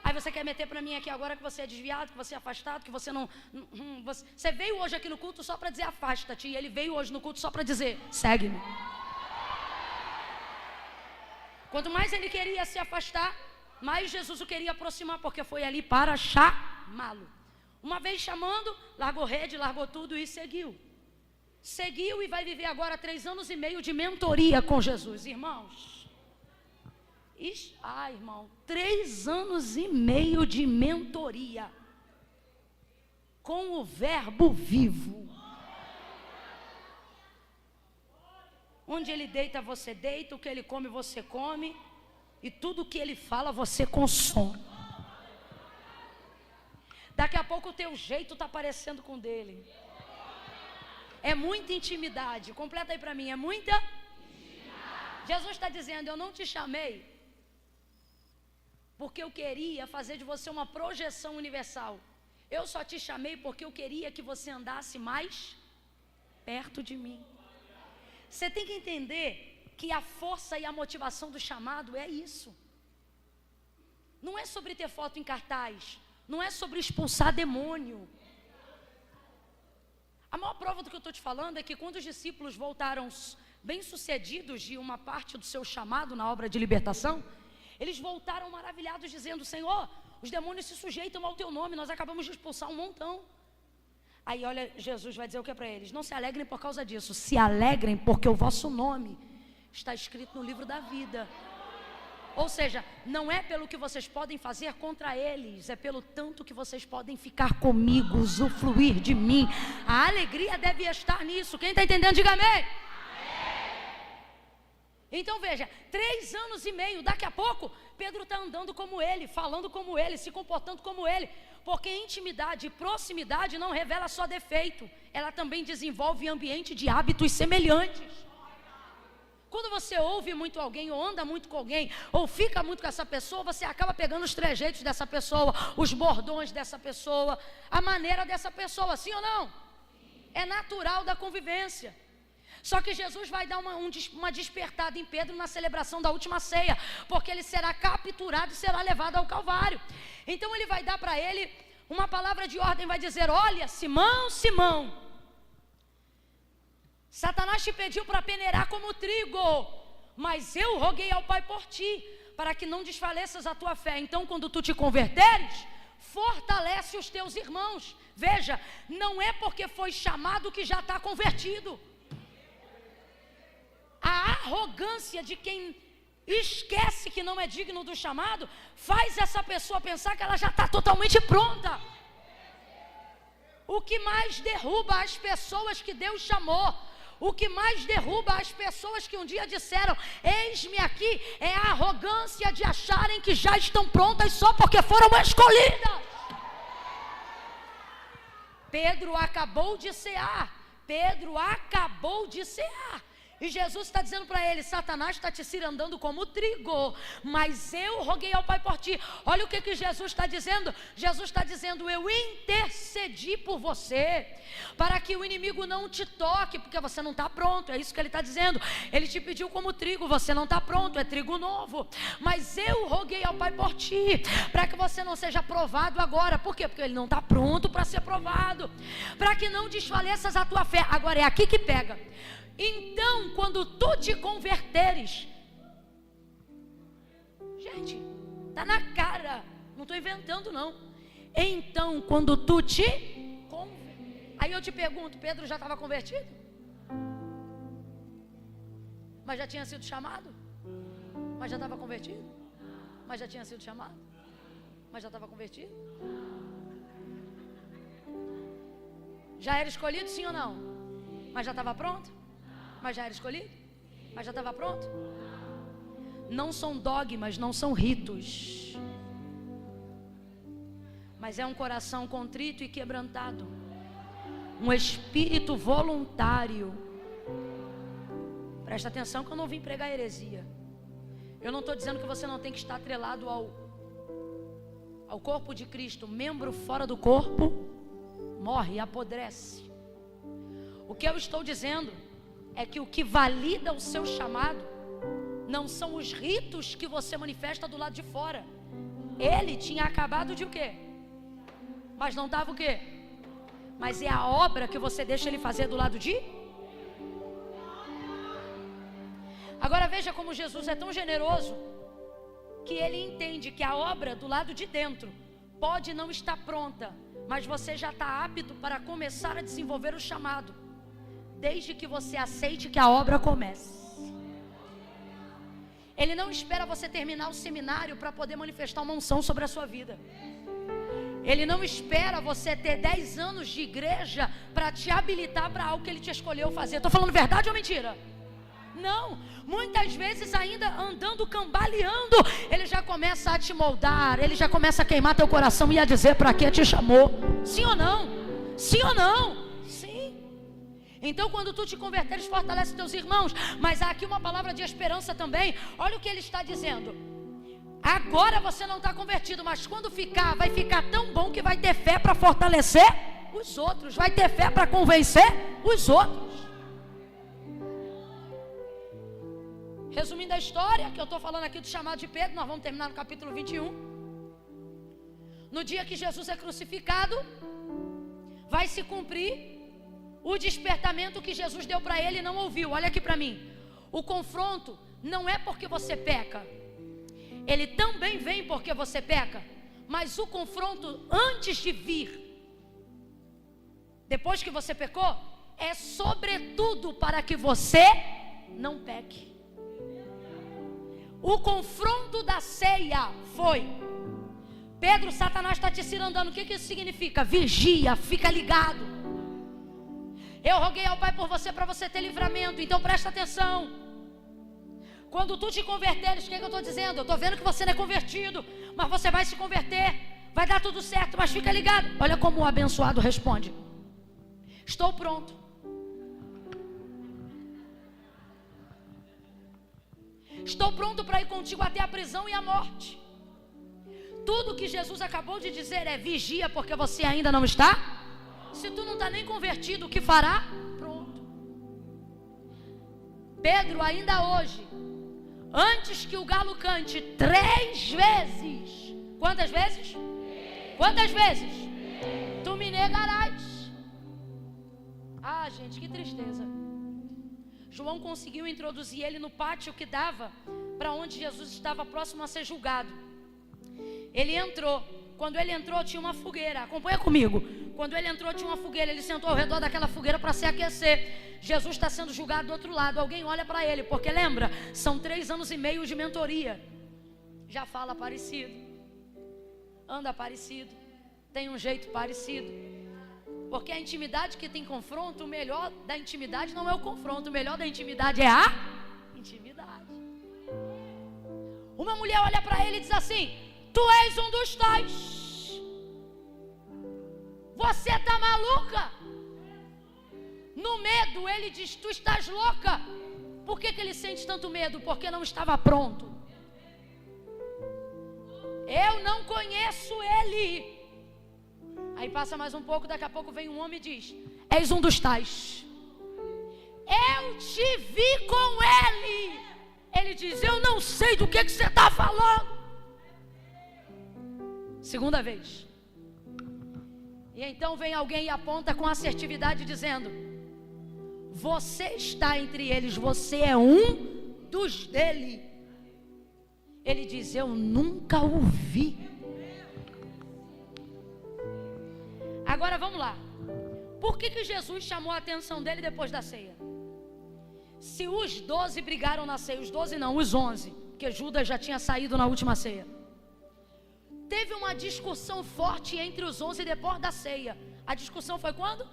Aí você quer meter para mim aqui agora que você é desviado, que você é afastado, que você não... Você veio hoje aqui no culto só para dizer afasta-te, e ele veio hoje no culto só para dizer segue-me. Quanto mais ele queria se afastar, mais Jesus o queria aproximar, porque foi ali para chamá-lo. Uma vez chamando, largou rede, largou tudo e seguiu. Seguiu e vai viver agora 3 anos e meio de mentoria com Jesus, irmãos. Irmão, 3 anos e meio de mentoria com o verbo vivo. Onde ele deita, você deita, o que ele come, você come, e tudo que ele fala, você consome. Daqui a pouco o teu jeito está parecendo com o dele. É muita intimidade. Completa aí para mim, é muita intimidade. Jesus está dizendo: eu não te chamei porque eu queria fazer de você uma projeção universal. Eu só te chamei porque eu queria que você andasse mais perto de mim. Você tem que entender que a força e a motivação do chamado é isso. Não é sobre ter foto em cartaz, não é sobre expulsar demônio. A maior prova do que eu estou te falando é que quando os discípulos voltaram bem-sucedidos de uma parte do seu chamado na obra de libertação, eles voltaram maravilhados dizendo: Senhor, os demônios se sujeitam ao teu nome, nós acabamos de expulsar um montão. Aí olha, Jesus vai dizer o que para eles? Não se alegrem por causa disso, se alegrem porque o vosso nome está escrito no livro da vida. Ou seja, não é pelo que vocês podem fazer contra eles, é pelo tanto que vocês podem ficar comigo, usufruir de mim. A alegria deve estar nisso. Quem está entendendo, diga amém. Então veja, 3 anos e meio, daqui a pouco Pedro está andando como ele, falando como ele, se comportando como ele. Porque intimidade e proximidade não revela só defeito, ela também desenvolve ambiente de hábitos semelhantes. Quando você ouve muito alguém, ou anda muito com alguém, ou fica muito com essa pessoa, você acaba pegando os trejeitos dessa pessoa, os bordões dessa pessoa, a maneira dessa pessoa, sim ou não? É natural da convivência. Só que Jesus vai dar uma despertada em Pedro na celebração da última ceia, porque ele será capturado e será levado ao Calvário. Então ele vai dar para ele uma palavra de ordem, vai dizer: olha, Simão, Simão, Satanás te pediu para peneirar como trigo, mas eu roguei ao Pai por ti, para que não desfaleças a tua fé. Então quando tu te converteres, fortalece os teus irmãos. Veja, não é porque foi chamado que já está convertido. A arrogância de quem esquece que não é digno do chamado faz essa pessoa pensar que ela já está totalmente pronta. O que mais derruba as pessoas que Deus chamou, o que mais derruba as pessoas que um dia disseram eis-me aqui, é a arrogância de acharem que já estão prontas só porque foram escolhidas. Pedro acabou de cear. E Jesus está dizendo para ele: Satanás está te cirandando como trigo, mas eu roguei ao Pai por ti. Olha o que Jesus está dizendo. Jesus está dizendo: eu intercedi por você, para que o inimigo não te toque, porque você não está pronto. É isso que ele está dizendo. Ele te pediu como trigo, você não está pronto, é trigo novo. Mas eu roguei ao Pai por ti, para que você não seja provado agora. Por quê? Porque ele não está pronto para ser provado, para que não desfaleças a tua fé. Agora é aqui que pega. Então, quando tu te converteres, gente, está na cara, não estou inventando não. Então, quando tu te converteres, aí eu te pergunto, Pedro já estava convertido? Mas já tinha sido chamado? Mas já estava convertido? Mas já tinha sido chamado? Mas já estava convertido? Já era escolhido, sim ou não? Mas já estava pronto? Mas já era escolhido? Mas já estava pronto? Não são dogmas, não são ritos, mas é um coração contrito e quebrantado, um espírito voluntário Presta atenção que eu não vim pregar heresia. Eu não estou dizendo que você não tem que estar atrelado ao corpo de Cristo. Membro fora do corpo morre, apodrece. O que eu estou dizendo é que o que valida o seu chamado não são os ritos que você manifesta do lado de fora. Ele tinha acabado de o quê? Mas não estava o quê? Mas é a obra que você deixa ele fazer do lado de... Agora veja como Jesus é tão generoso, que ele entende que a obra do lado de dentro pode não estar pronta, mas você já está apto para começar a desenvolver o chamado, desde que você aceite que a obra comece. Ele não espera você terminar o seminário para poder manifestar uma unção sobre a sua vida. Ele não espera você ter 10 anos de igreja para te habilitar para algo que ele te escolheu fazer. Estou falando verdade ou mentira? Não, muitas vezes ainda andando, cambaleando, ele já começa a te moldar, ele já começa a queimar teu coração e a dizer para que te chamou. Sim ou não? Sim ou não? Sim. Então quando tu te converteres, fortalece teus irmãos. Mas há aqui uma palavra de esperança também. Olha o que ele está dizendo. Agora você não está convertido, mas quando ficar, vai ficar tão bom que vai ter fé para fortalecer os outros, vai ter fé para convencer os outros. Resumindo a história, que eu estou falando aqui do chamado de Pedro, nós vamos terminar no capítulo 21. No dia que Jesus é crucificado, vai se cumprir o despertamento que Jesus deu para ele e não ouviu. Olha aqui para mim. O confronto não é porque você peca. Ele também vem porque você peca. Mas o confronto antes de vir, depois que você pecou, é sobretudo para que você não peque. O confronto da ceia foi: Pedro, Satanás está te cirandando. O que isso significa? Vigia, fica ligado. Eu roguei ao Pai por você para você ter livramento. Então presta atenção. Quando tu te converteres, o que eu estou dizendo? Eu estou vendo que você não é convertido, mas você vai se converter. Vai dar tudo certo, mas fica ligado. Olha como o abençoado responde: estou pronto. Estou pronto para ir contigo até a prisão e a morte. Tudo que Jesus acabou de dizer é: vigia, porque você ainda não está. Se tu não está nem convertido, o que fará? Pronto. Pedro, ainda hoje, antes que o galo cante 3 vezes. Quantas vezes? Quantas vezes? Tu me negarás. Ah, gente, que tristeza. João conseguiu introduzir ele no pátio que dava para onde Jesus estava próximo a ser julgado. Ele entrou. Quando ele entrou, tinha uma fogueira. Acompanha comigo. Quando ele entrou, tinha uma fogueira. Ele sentou ao redor daquela fogueira para se aquecer. Jesus está sendo julgado do outro lado. Alguém olha para ele, porque lembra, são 3 anos e meio de mentoria. Já fala parecido, anda parecido, tem um jeito parecido. Porque a intimidade que tem confronto, o melhor da intimidade não é o confronto, o melhor da intimidade é a intimidade. Uma mulher olha para ele e diz assim: tu és um dos tais. Você está maluca? No medo ele diz: tu estás louca. Por que ele sente tanto medo? Porque não estava pronto. Eu não conheço ele. Aí passa mais um pouco, daqui a pouco vem um homem e diz: és um dos tais. Eu te vi com ele. Ele diz: eu não sei do que você está falando. Segunda vez. E então vem alguém e aponta com assertividade dizendo: você está entre eles, você é um dos dele. Ele diz: eu nunca o vi. Agora vamos lá. Por que Jesus chamou a atenção dele depois da ceia? Se os 12 brigaram na ceia, os 12 não, os 11, porque Judas já tinha saído na última ceia. Teve uma discussão forte entre os 11 depois da ceia. A discussão foi quando?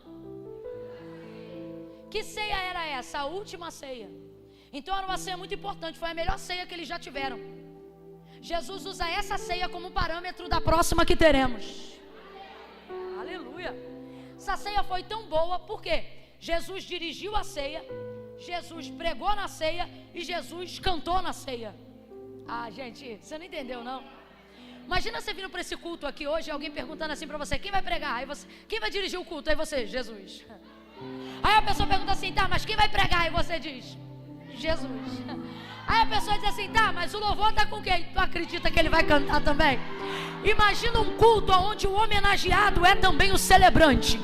Que ceia era essa? A última ceia. Então era uma ceia muito importante, foi a melhor ceia que eles já tiveram. Jesus usa essa ceia como parâmetro da próxima que teremos. Aleluia. Essa ceia foi tão boa, porque Jesus dirigiu a ceia, Jesus pregou na ceia e Jesus cantou na ceia. Ah, gente, você não entendeu, não? Imagina você vindo para esse culto aqui hoje, alguém perguntando assim para você: quem vai pregar? Aí você: quem vai dirigir o culto? Aí você: Jesus. Aí a pessoa pergunta assim: tá, mas quem vai pregar? Aí você diz: Jesus. Aí a pessoa diz assim: tá, mas o louvor tá com quem? Tu acredita que ele vai cantar também? Imagina um culto onde o homenageado é também o celebrante.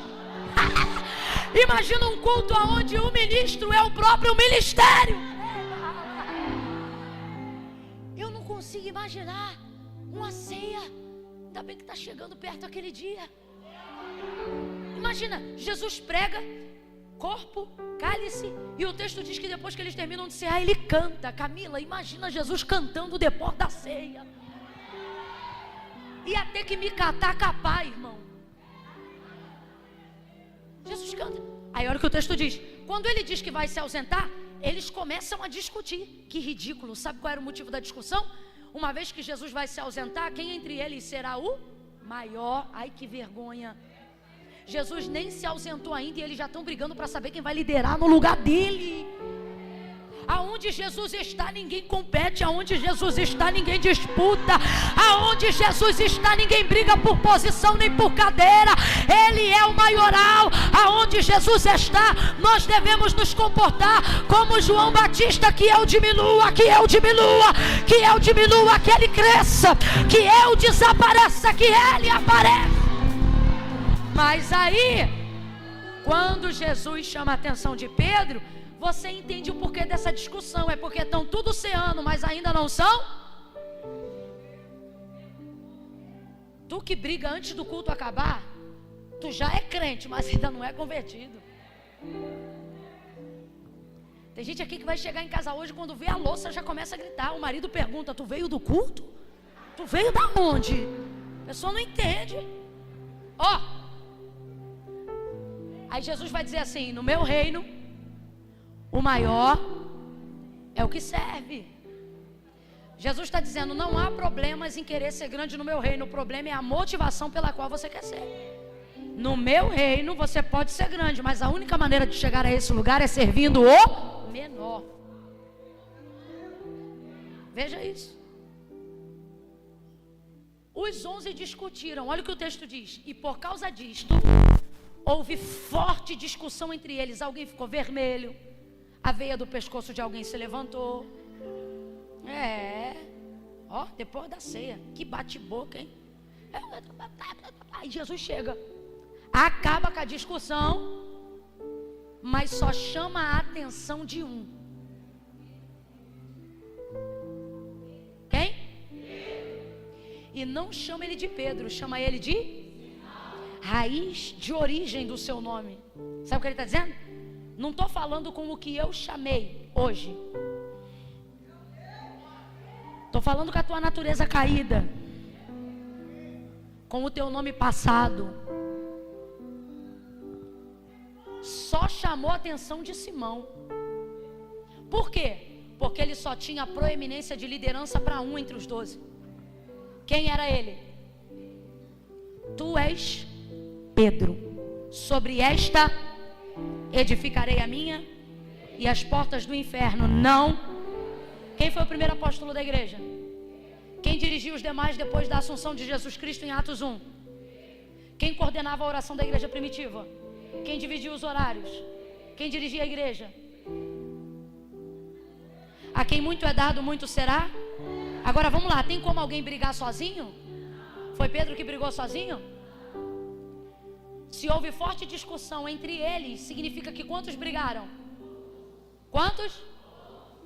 Imagina um culto onde o ministro é o próprio ministério. Eu não consigo imaginar uma ceia. Ainda bem que está chegando perto aquele dia. Imagina, Jesus prega, corpo, cálice, e o texto diz que depois que eles terminam de cear, ele canta. Camila, imagina Jesus cantando depois da ceia. Ia ter que me catar capar, irmão. Jesus canta. Aí olha o que o texto diz: quando ele diz que vai se ausentar, eles começam a discutir. Que ridículo. Sabe qual era o motivo da discussão? Uma vez que Jesus vai se ausentar, quem entre eles será o maior? Ai, que vergonha. Jesus nem se ausentou ainda e eles já estão brigando para saber quem vai liderar no lugar dele. Aonde Jesus está, ninguém compete. Aonde Jesus está, ninguém disputa. Aonde Jesus está, ninguém briga por posição nem por cadeira. Ele é o maioral. Aonde Jesus está, nós devemos nos comportar como João Batista: que eu diminua, que eu diminua, que eu diminua, que ele cresça, que eu desapareça, que ele apareça. Mas aí, quando Jesus chama a atenção de Pedro, você entende o porquê dessa discussão. É porque estão tudo ceando, mas ainda não são. Tu que briga antes do culto acabar, tu já é crente, mas ainda não é convertido. Tem gente aqui que vai chegar em casa hoje, quando vê a louça já começa a gritar. O marido pergunta: tu veio do culto? Tu veio da onde? A pessoa não entende. Ó, aí Jesus vai dizer assim: no meu reino, o maior é o que serve. Jesus está dizendo: não há problemas em querer ser grande no meu reino. O problema é a motivação pela qual você quer ser. No meu reino você pode ser grande, mas a única maneira de chegar a esse lugar é servindo o menor. Veja isso. Os 11 discutiram. Olha o que o texto diz: e por causa disto houve forte discussão entre eles. Alguém ficou vermelho, a veia do pescoço de alguém se levantou. Ó, depois da ceia, que bate-boca, hein? Aí Jesus chega, acaba com a discussão, mas só chama a atenção de um. Quem? E não chama ele de Pedro, chama ele de raiz de origem do seu nome. Sabe o que ele está dizendo? Não estou falando com o que eu chamei hoje. Estou falando com a tua natureza caída, com o teu nome passado. Só chamou a atenção de Simão. Por quê? Porque ele só tinha proeminência de liderança para um entre os 12. Quem era ele? Tu és Pedro. Sobre esta edificarei a minha, e as portas do inferno não. Quem foi o primeiro apóstolo da igreja? Quem dirigiu os demais depois da assunção de Jesus Cristo em Atos 1? Quem coordenava a oração da igreja primitiva? Quem dividia os horários? Quem dirigia a igreja? A quem muito é dado, muito será. Agora vamos lá, tem como alguém brigar sozinho? Foi Pedro que brigou sozinho? Se houve forte discussão entre eles, significa que quantos brigaram? Quantos?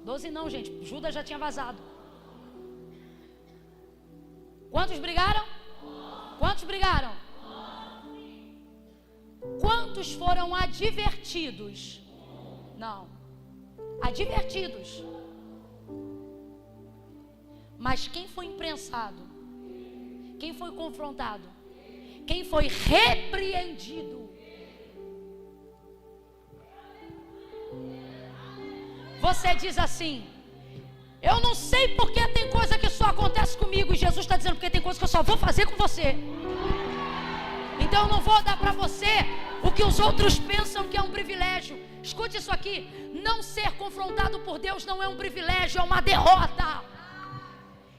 12 não, gente, Judas já tinha vazado. Quantos brigaram? Quantos brigaram? Quantos foram advertidos? Não. Advertidos. Mas quem foi imprensado? Quem foi confrontado? Quem foi repreendido? Você diz assim: eu não sei porque tem coisa que só acontece comigo. E Jesus está dizendo: porque tem coisa que eu só vou fazer com você. Então eu não vou dar para você o que os outros pensam que é um privilégio. Escute isso aqui: não ser confrontado por Deus não é um privilégio, é uma derrota.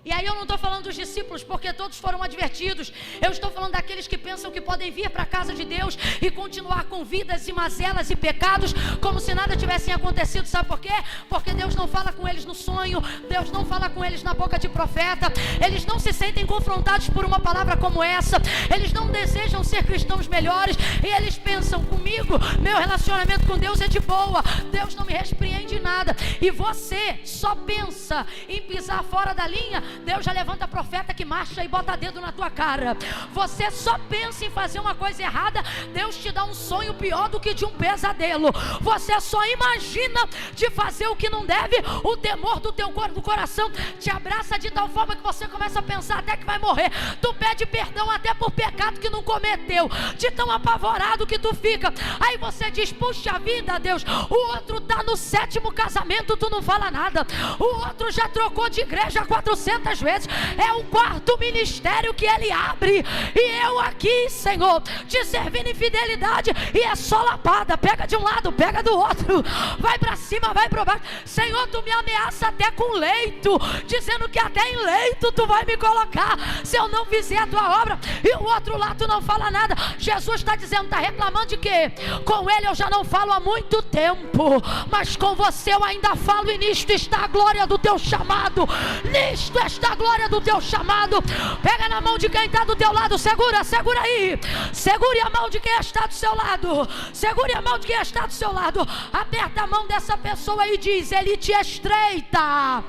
E aí eu não estou falando dos discípulos, porque todos foram advertidos. Eu estou falando daqueles que pensam que podem vir para a casa de Deus e continuar com vidas e mazelas e pecados como se nada tivesse acontecido. Sabe por quê? Porque Deus não fala com eles no sonho, Deus não fala com eles na boca de profeta. Eles não se sentem confrontados por uma palavra como essa. Eles não desejam ser cristãos melhores. E eles pensam: comigo, meu relacionamento com Deus é de boa, Deus não me repreende nada. E você só pensa em pisar fora da linha, Deus já levanta profeta que marcha e bota dedo na tua cara. Você só pensa em fazer uma coisa errada, Deus te dá um sonho pior do que de um pesadelo. Você só imagina de fazer o que não deve, o temor do teu corpo, do coração te abraça de tal forma que você começa a pensar até que vai morrer. Tu pede perdão até por pecado que não cometeu, de tão apavorado que tu fica. Aí você diz: puxa vida, Deus, o outro tá no 7º casamento, tu não fala nada. O outro já trocou de igreja 400 vezes, é o 4º ministério que ele abre, e eu aqui, Senhor, te servindo em fidelidade, e é só lapada, pega de um lado, pega do outro, vai para cima, vai para baixo. Senhor, tu me ameaça até com leito, dizendo que até em leito tu vai me colocar se eu não fizer a tua obra, e o outro lado tu não fala nada. Jesus está dizendo, está reclamando de quê? Com ele eu já não falo há muito tempo, mas com você eu ainda falo, e nisto está a glória do teu chamado, nisto está a glória do teu chamado. Pega na mão de quem está do teu lado, segura aí, segure a mão de quem está do seu lado, segure a mão de quem está do seu lado, aperta a mão dessa pessoa e diz: ele te estreita,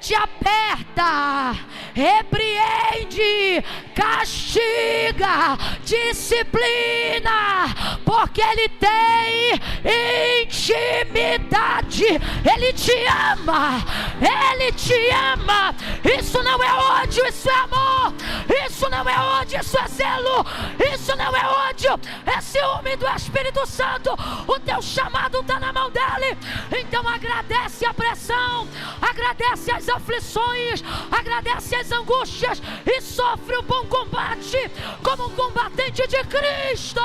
te aperta, repreende, castiga, disciplina, porque ele tem intimidade, ele te ama, ele te ama. Isso não é ódio, isso é amor. Isso não é ódio, isso é zelo. Isso não é ódio, é ciúme do Espírito Santo. O teu chamado está na mão dele. Então agradece a pressão, agradece as aflições, agradece as angústias e sofre o bom combate como um combatente de Cristo.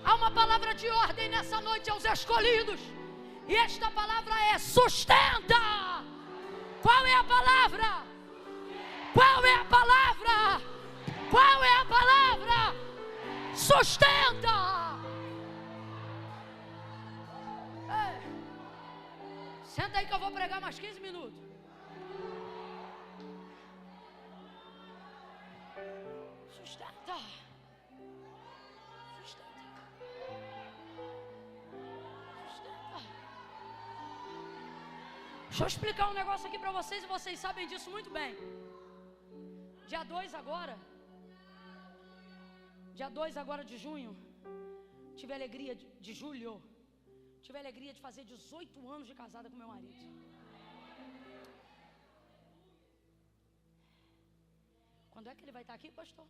Há uma palavra de ordem nessa noite aos escolhidos, e esta palavra é: sustenta. Qual é a palavra? Qual é a palavra? Qual é a palavra? Sustenta. Ei, senta aí que eu vou pregar mais 15 minutos. Sustenta. Deixa eu explicar um negócio aqui para vocês, e vocês sabem disso muito bem. Dia 2 agora, de junho, tive a alegria de julho, tive a alegria de fazer 18 anos de casada com meu marido. Quando é que ele vai estar aqui, pastor?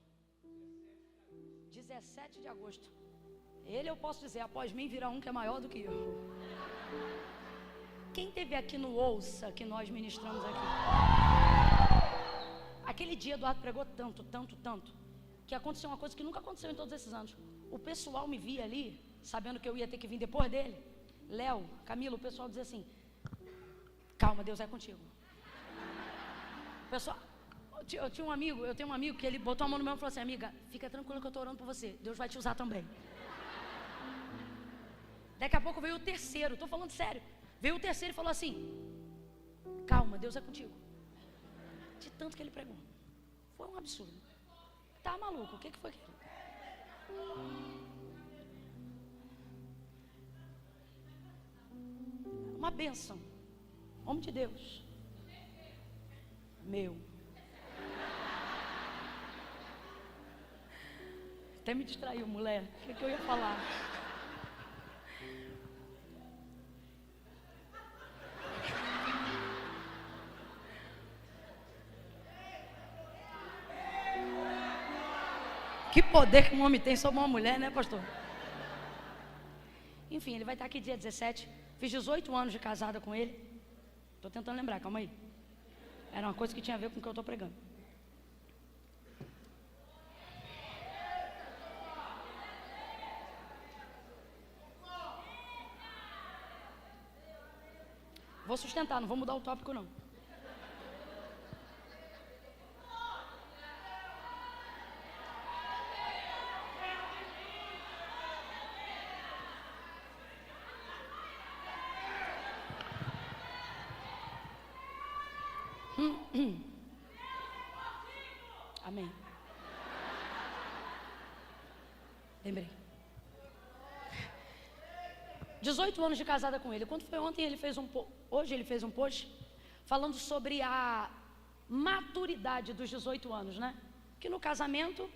17 de agosto. Ele, eu posso dizer, após mim virá um que é maior do que eu. Quem esteve aqui no Ouça, que nós ministramos aqui? Aquele dia Eduardo pregou tanto, que aconteceu uma coisa que nunca aconteceu em todos esses anos. O pessoal me via ali, sabendo que eu ia ter que vir depois dele. Léo, Camilo, o pessoal dizia assim: calma, Deus é contigo. O pessoal, eu tenho um amigo que ele botou a mão no meu e falou assim: amiga, fica tranquila que eu estou orando por você, Deus vai te usar também. Daqui a pouco veio o terceiro, estou falando sério. Veio o terceiro e falou assim: calma, Deus é contigo. De tanto que ele pregou, foi um absurdo. Tá maluco, o que foi aquilo? Uma bênção. Homem de Deus. Meu. Até me distraiu, mulher. O que eu ia falar? Que poder que um homem tem sobre uma mulher, né, pastor? Enfim, ele vai estar aqui dia 17. Fiz 18 anos de casada com ele. Estou tentando lembrar, calma aí. Era uma coisa que tinha a ver com o que eu estou pregando. Vou sustentar, não vou mudar o tópico não. Amém. Lembrei. 18 anos de casada com ele. Quando foi ontem, hoje ele fez um post falando sobre a maturidade dos 18 anos, né? Que no casamento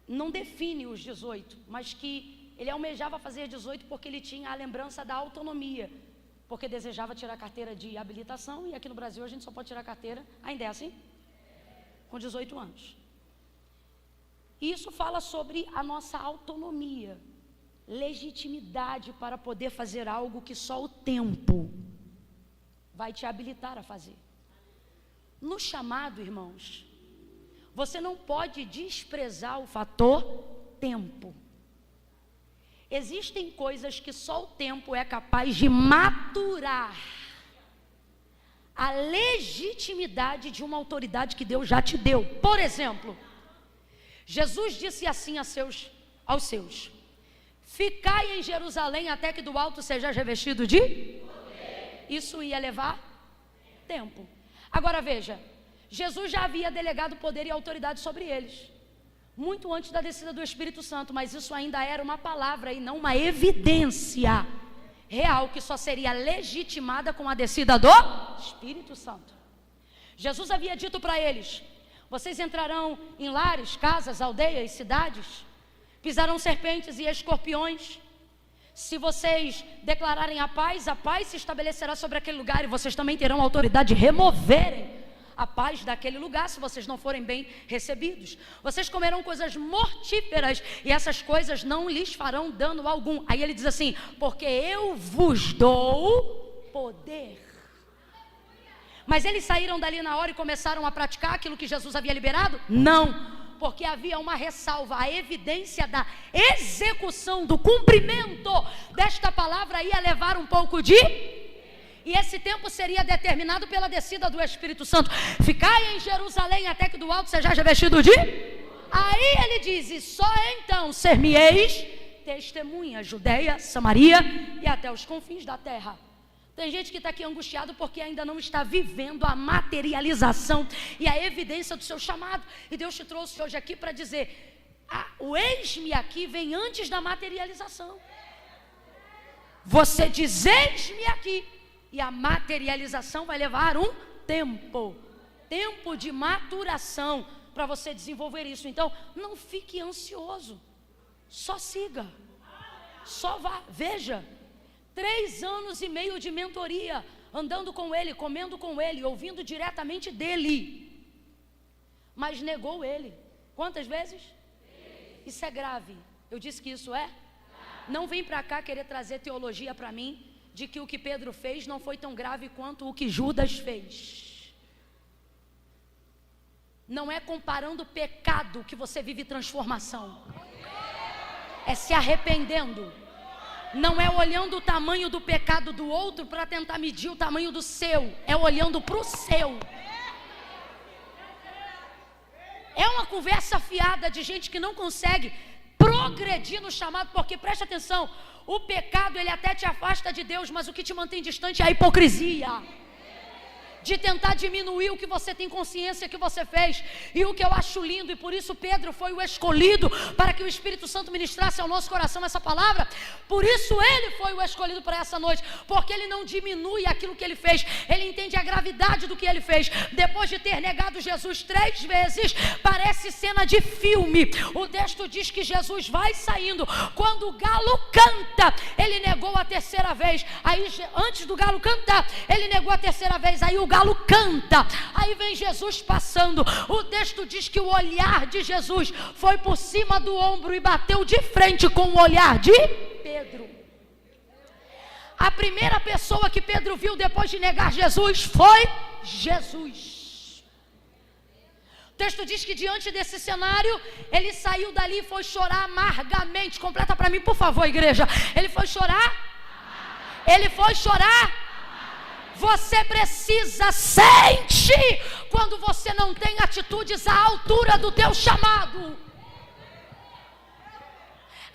não define os 18, mas que ele almejava fazer 18 porque ele tinha a lembrança da autonomia, porque desejava tirar a carteira de habilitação, e aqui no Brasil a gente só pode tirar a carteira, ainda é assim? Com 18 anos. E isso fala sobre a nossa autonomia, legitimidade para poder fazer algo que só o tempo vai te habilitar a fazer. No chamado, irmãos, você não pode desprezar o fator tempo. Existem coisas que só o tempo é capaz de maturar a legitimidade de uma autoridade que Deus já te deu. Por exemplo, Jesus disse assim aos seus: ficai em Jerusalém até que do alto seja revestido de poder. Isso ia levar tempo. Agora veja, Jesus já havia delegado poder e autoridade sobre eles, muito antes da descida do Espírito Santo, mas isso ainda era uma palavra e não uma evidência real, que só seria legitimada com a descida do Espírito Santo. Jesus havia dito para eles: vocês entrarão em lares, casas, aldeias, cidades, pisarão serpentes e escorpiões. Se vocês declararem a paz se estabelecerá sobre aquele lugar, e vocês também terão autoridade de removerem a paz daquele lugar, se vocês não forem bem recebidos. Vocês comerão coisas mortíferas, e essas coisas não lhes farão dano algum. Aí ele diz assim: porque eu vos dou poder. Mas eles saíram dali na hora e começaram a praticar aquilo que Jesus havia liberado? Não, porque havia uma ressalva. A evidência da execução, do cumprimento desta palavra ia levar um pouco de... E esse tempo seria determinado pela descida do Espírito Santo. Ficai em Jerusalém até que do alto seja revestido de... Aí ele diz: e só então ser-me-eis testemunha, Judeia, Samaria e até os confins da terra. Tem gente que está aqui angustiado porque ainda não está vivendo a materialização e a evidência do seu chamado. E Deus te trouxe hoje aqui para dizer: o eis-me aqui vem antes da materialização. Você diz eis-me aqui, e a materialização vai levar um tempo de maturação para você desenvolver isso. Então, não fique ansioso, só siga, só vá. Veja, 3 anos e meio de mentoria, andando com ele, comendo com ele, ouvindo diretamente dele, mas negou ele. Quantas vezes? Isso é grave. Eu disse que isso é? Não vem para cá querer trazer teologia para mim, de que o que Pedro fez não foi tão grave quanto o que Judas fez. Não é comparando pecado que você vive transformação, é se arrependendo. Não é olhando o tamanho do pecado do outro para tentar medir o tamanho do seu, é olhando para o seu. É uma conversa fiada de gente que não consegue progredir no chamado, porque preste atenção, o pecado ele até te afasta de Deus, mas o que te mantém distante é a hipocrisia, de tentar diminuir o que você tem consciência que você fez. E o que eu acho lindo, e por isso Pedro foi o escolhido para que o Espírito Santo ministrasse ao nosso coração essa palavra, por isso ele foi o escolhido para essa noite, porque ele não diminui aquilo que ele fez, ele entende a gravidade do que ele fez. Depois de ter negado Jesus 3 vezes, parece cena de filme. O texto diz que Jesus vai saindo, quando o galo canta, ele negou a terceira vez. Aí antes do galo cantar, ele negou a terceira vez. Aí o galo canta. Aí vem Jesus passando. O texto diz que o olhar de Jesus foi por cima do ombro e bateu de frente com o olhar de Pedro. A primeira pessoa que Pedro viu depois de negar Jesus foi Jesus. O texto diz que diante desse cenário, ele saiu dali e foi chorar amargamente. Completa para mim, por favor, igreja. Ele foi chorar? Ele foi chorar? Você precisa sentir quando você não tem atitudes à altura do teu chamado.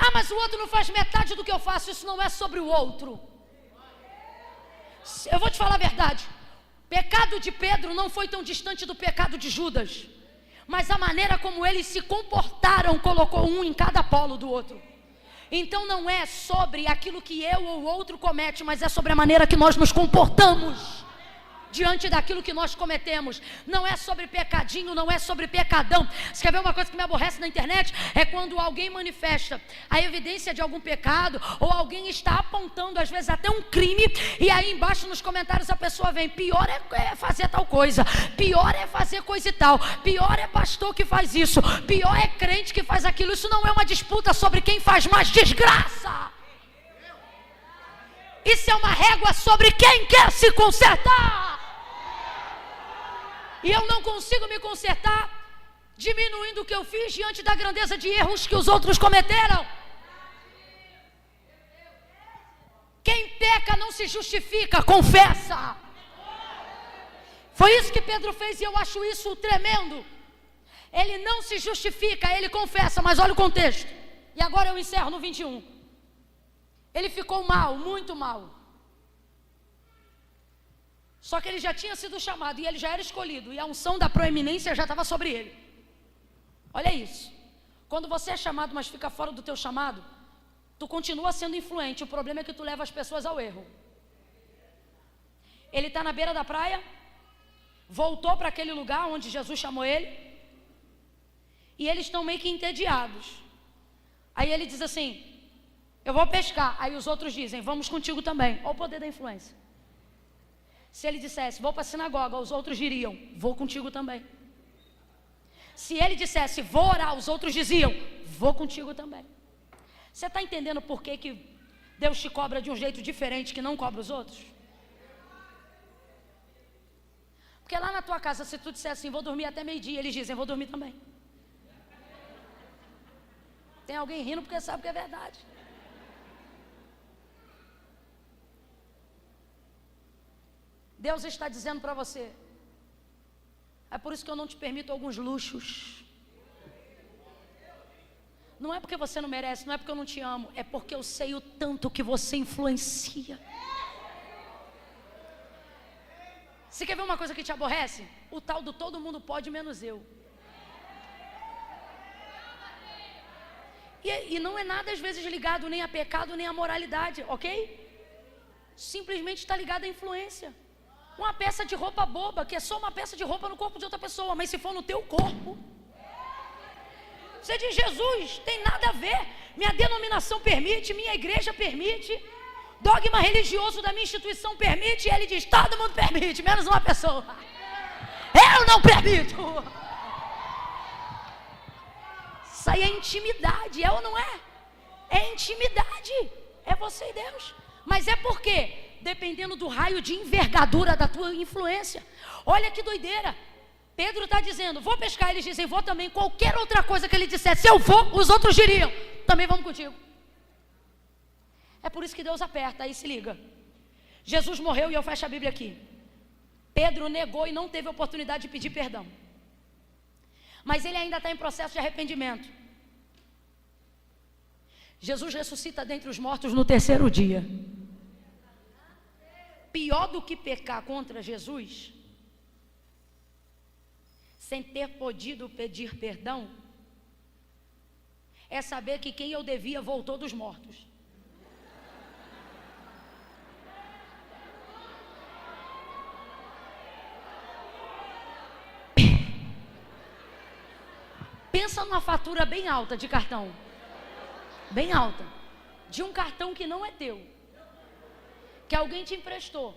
Ah, mas o outro não faz metade do que eu faço. Isso não é sobre o outro. Eu vou te falar a verdade. O pecado de Pedro não foi tão distante do pecado de Judas. Mas a maneira como eles se comportaram colocou um em cada polo do outro. Então não é sobre aquilo que eu ou o outro comete, mas é sobre a maneira que nós nos comportamos diante daquilo que nós cometemos. Não é sobre pecadinho, não é sobre pecadão. Você quer ver uma coisa que me aborrece na internet? É quando alguém manifesta a evidência de algum pecado, ou alguém está apontando às vezes até um crime, e aí embaixo nos comentários a pessoa vem: pior é fazer tal coisa, pior é fazer coisa e tal, pior é pastor que faz isso, pior é crente que faz aquilo. Isso não é uma disputa sobre quem faz mais desgraça. Isso é uma régua sobre quem quer se consertar. E eu não consigo me consertar diminuindo o que eu fiz diante da grandeza de erros que os outros cometeram. Quem peca não se justifica, confessa. Foi isso que Pedro fez e eu acho isso tremendo. Ele não se justifica, ele confessa, mas olha o contexto. E agora eu encerro no 21. Ele ficou mal, muito mal. Só que ele já tinha sido chamado e ele já era escolhido, e a unção da proeminência já estava sobre ele. Olha isso. Quando você é chamado, mas fica fora do teu chamado, tu continua sendo influente. O problema é que tu leva as pessoas ao erro. Ele está na beira da praia, voltou para aquele lugar onde Jesus chamou ele, e eles estão meio que entediados. Aí ele diz assim: eu vou pescar. Aí os outros dizem: vamos contigo também. Olha o poder da influência. Se ele dissesse: vou para a sinagoga, os outros diriam: vou contigo também. Se ele dissesse: vou orar, os outros diziam: vou contigo também. Você está entendendo por que Deus te cobra de um jeito diferente que não cobra os outros? Porque lá na tua casa, se tu disser assim: vou dormir até meio-dia, eles dizem: vou dormir também. Tem alguém rindo porque sabe que é verdade. Deus está dizendo para você: é por isso que eu não te permito alguns luxos. Não é porque você não merece, não é porque eu não te amo, é porque eu sei o tanto que você influencia. Você quer ver uma coisa que te aborrece? O tal do todo mundo pode menos eu. E não é nada às vezes ligado nem a pecado nem a moralidade, ok? Simplesmente está ligado à influência. Uma peça de roupa boba, que é só uma peça de roupa no corpo de outra pessoa, mas se for no teu corpo, você diz: Jesus, tem nada a ver, minha denominação permite, minha igreja permite, dogma religioso da minha instituição permite, e ele diz: todo mundo permite, menos uma pessoa. Eu não permito. Isso aí é intimidade, é ou não é? É intimidade, é você e Deus. Mas é por quê? Dependendo do raio de envergadura da tua influência. Olha que doideira. Pedro está dizendo: vou pescar. Eles dizem: vou também. Qualquer outra coisa que ele dissesse: se eu for, os outros diriam: também vamos contigo. É por isso que Deus aperta. Aí se liga. Jesus morreu, e eu fecho a Bíblia aqui. Pedro negou e não teve oportunidade de pedir perdão. Mas ele ainda está em processo de arrependimento. Jesus ressuscita dentre os mortos no terceiro dia. Pior do que pecar contra Jesus, sem ter podido pedir perdão, é saber que quem eu devia voltou dos mortos. Pensa numa fatura bem alta de cartão, bem alta, de um cartão que não é teu, que alguém te emprestou.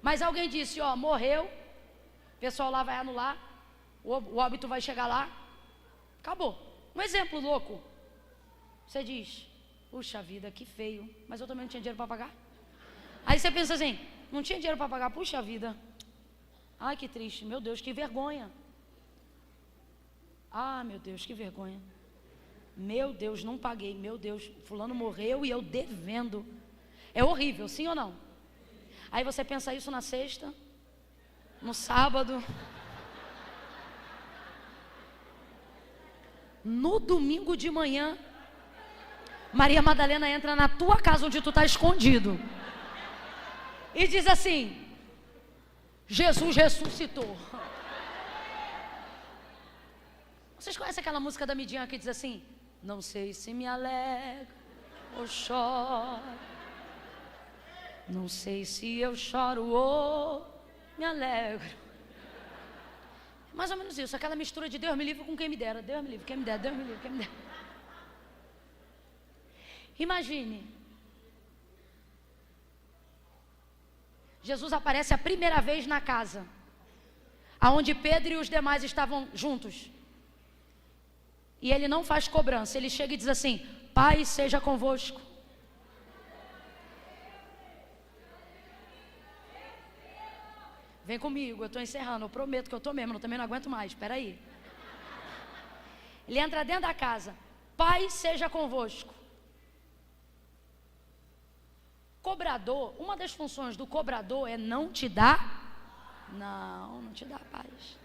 Mas alguém disse, ó, morreu, o pessoal lá vai anular, o óbito vai chegar lá, acabou. Um exemplo louco. Você diz, puxa vida, que feio, mas eu também não tinha dinheiro para pagar. Aí você pensa assim, não tinha dinheiro para pagar, puxa vida. Ai, que triste, meu Deus, que vergonha. Ah, meu Deus, que vergonha. Meu Deus, não paguei, meu Deus, fulano morreu e eu devendo. É horrível, sim ou não? Aí você pensa isso na sexta, no sábado, no domingo de manhã, Maria Madalena entra na tua casa onde tu está escondido e diz assim, Jesus ressuscitou. Vocês conhecem aquela música da Midian que diz assim, não sei se me alegro ou choro, não sei se eu choro ou me alegro. Mais ou menos isso, aquela mistura de Deus me livre com quem me dera, Deus me livre, quem me dera, Deus me livre, quem me dera. Imagine, Jesus aparece a primeira vez na casa, aonde Pedro e os demais estavam juntos. E ele não faz cobrança, ele chega e diz assim, Pai seja convosco. Vem comigo, eu estou encerrando, eu prometo que eu estou mesmo, eu também não aguento mais, espera aí. Ele entra dentro da casa, Pai seja convosco. Cobrador, uma das funções do cobrador é não te dar, não te dá paz.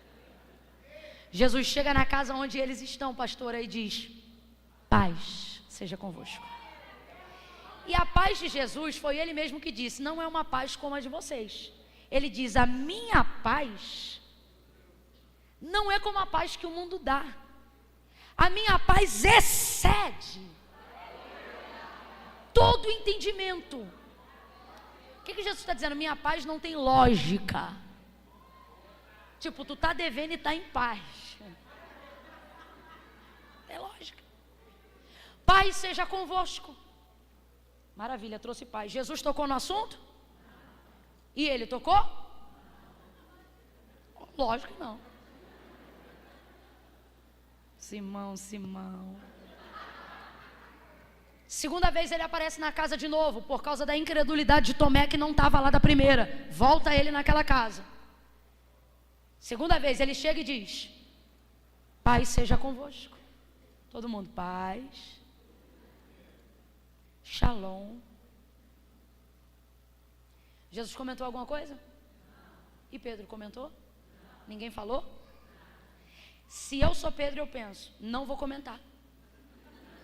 Jesus chega na casa onde eles estão, pastora, e diz, paz seja convosco. E a paz de Jesus foi ele mesmo que disse, não é uma paz como a de vocês. Ele diz, a minha paz não é como a paz que o mundo dá. A minha paz excede todo entendimento. O que Jesus está dizendo? Minha paz não tem lógica. Tipo, tu está devendo e está em paz. É lógica. Paz seja convosco. Maravilha, trouxe paz. Jesus tocou no assunto? E ele tocou? Lógico que não. Simão. Segunda vez ele aparece na casa de novo, por causa da incredulidade de Tomé que não estava lá da primeira. Volta ele naquela casa. Segunda vez ele chega e diz, paz seja convosco. Todo mundo, paz. Shalom. Jesus comentou alguma coisa? E Pedro comentou? Ninguém falou? Se eu sou Pedro, eu penso, não vou comentar.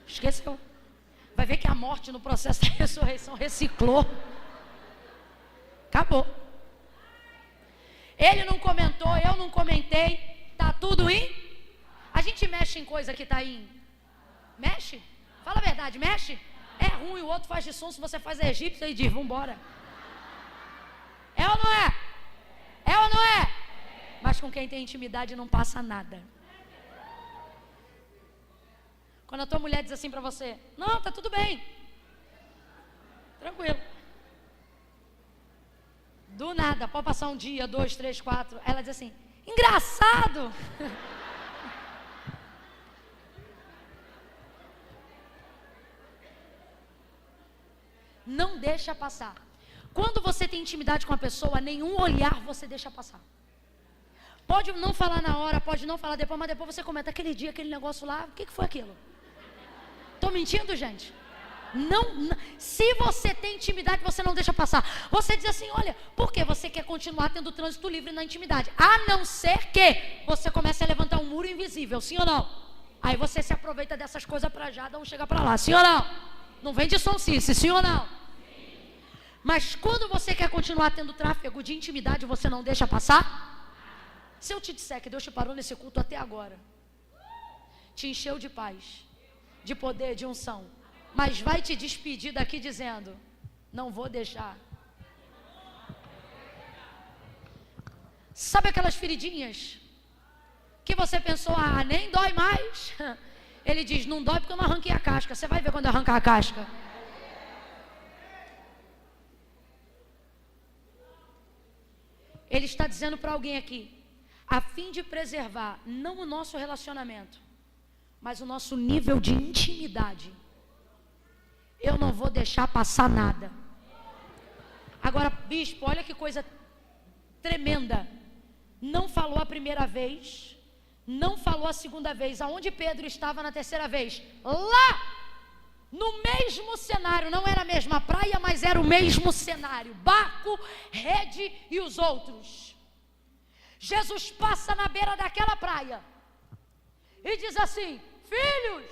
Esqueceu. Vai ver que a morte no processo da ressurreição reciclou. Acabou. Ele não comentou, eu não comentei. Está tudo em? A gente mexe em coisa que está em? Mexe? Fala a verdade, mexe? É ruim, o outro faz de som, se você faz egípcio e diz, vambora. É ou não é? É ou não é? Mas com quem tem intimidade não passa nada. Quando a tua mulher diz assim pra você, não, tá tudo bem, tranquilo. Do nada, pode passar um dia, 2, 3, 4, ela diz assim, engraçado. Não deixa passar. Quando você tem intimidade com a pessoa, nenhum olhar você deixa passar. Pode não falar na hora, pode não falar depois, mas depois você comenta aquele dia, aquele negócio lá, o que foi aquilo? Estou mentindo, gente? Não, se você tem intimidade, você não deixa passar. Você diz assim, olha, por que você quer continuar tendo trânsito livre na intimidade? A não ser que você comece a levantar um muro invisível, sim ou não? Aí você se aproveita dessas coisas para já, não chega para lá, sim ou não? Não vem de sonsice, sim ou não? Mas quando você quer continuar tendo tráfego de intimidade, você não deixa passar? Se eu te disser que Deus te parou nesse culto até agora, te encheu de paz, de poder, de unção, mas vai te despedir daqui dizendo, não vou deixar. Sabe aquelas feridinhas que você pensou, nem dói mais? Ele diz, não dói porque eu não arranquei a casca. Você vai ver quando eu arrancar a casca. Ele está dizendo para alguém aqui, a fim de preservar não o nosso relacionamento, mas o nosso nível de intimidade, eu não vou deixar passar nada. Agora, bispo, olha que coisa tremenda. Não falou a primeira vez, não falou a segunda vez. Aonde Pedro estava na terceira vez? Lá, no mesmo cenário. Não era a mesma praia, mas era o mesmo cenário. Barco, rede e os outros. Jesus passa na beira daquela praia e diz assim: filhos.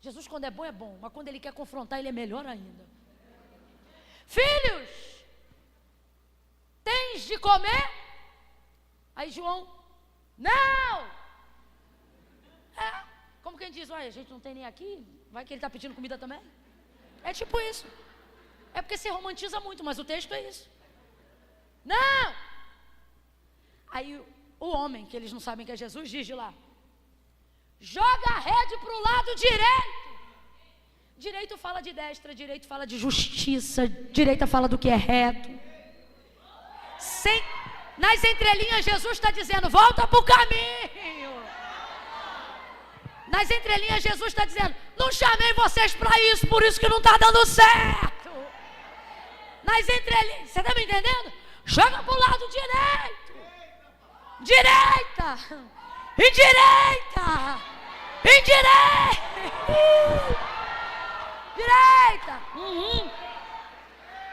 Jesus, quando é bom, mas quando ele quer confrontar, ele é melhor ainda. Filhos, tens de comer? Aí João, não. Como quem diz, olha, a gente não tem nem aqui, vai que ele está pedindo comida também. É tipo isso. É porque se romantiza muito, mas o texto é isso. Não. Aí o homem, que eles não sabem que é Jesus, diz de lá: joga a rede para o lado direito. Direito fala de destra, direito fala de justiça, direita fala do que é reto. Nas entrelinhas Jesus está dizendo: volta para o caminho. Nas entrelinhas Jesus está dizendo: não chamei vocês para isso, por isso que não está dando certo. Nas entrelinhas, você está me entendendo? Joga para o lado direito. Direita. E direita. E direita. Direita.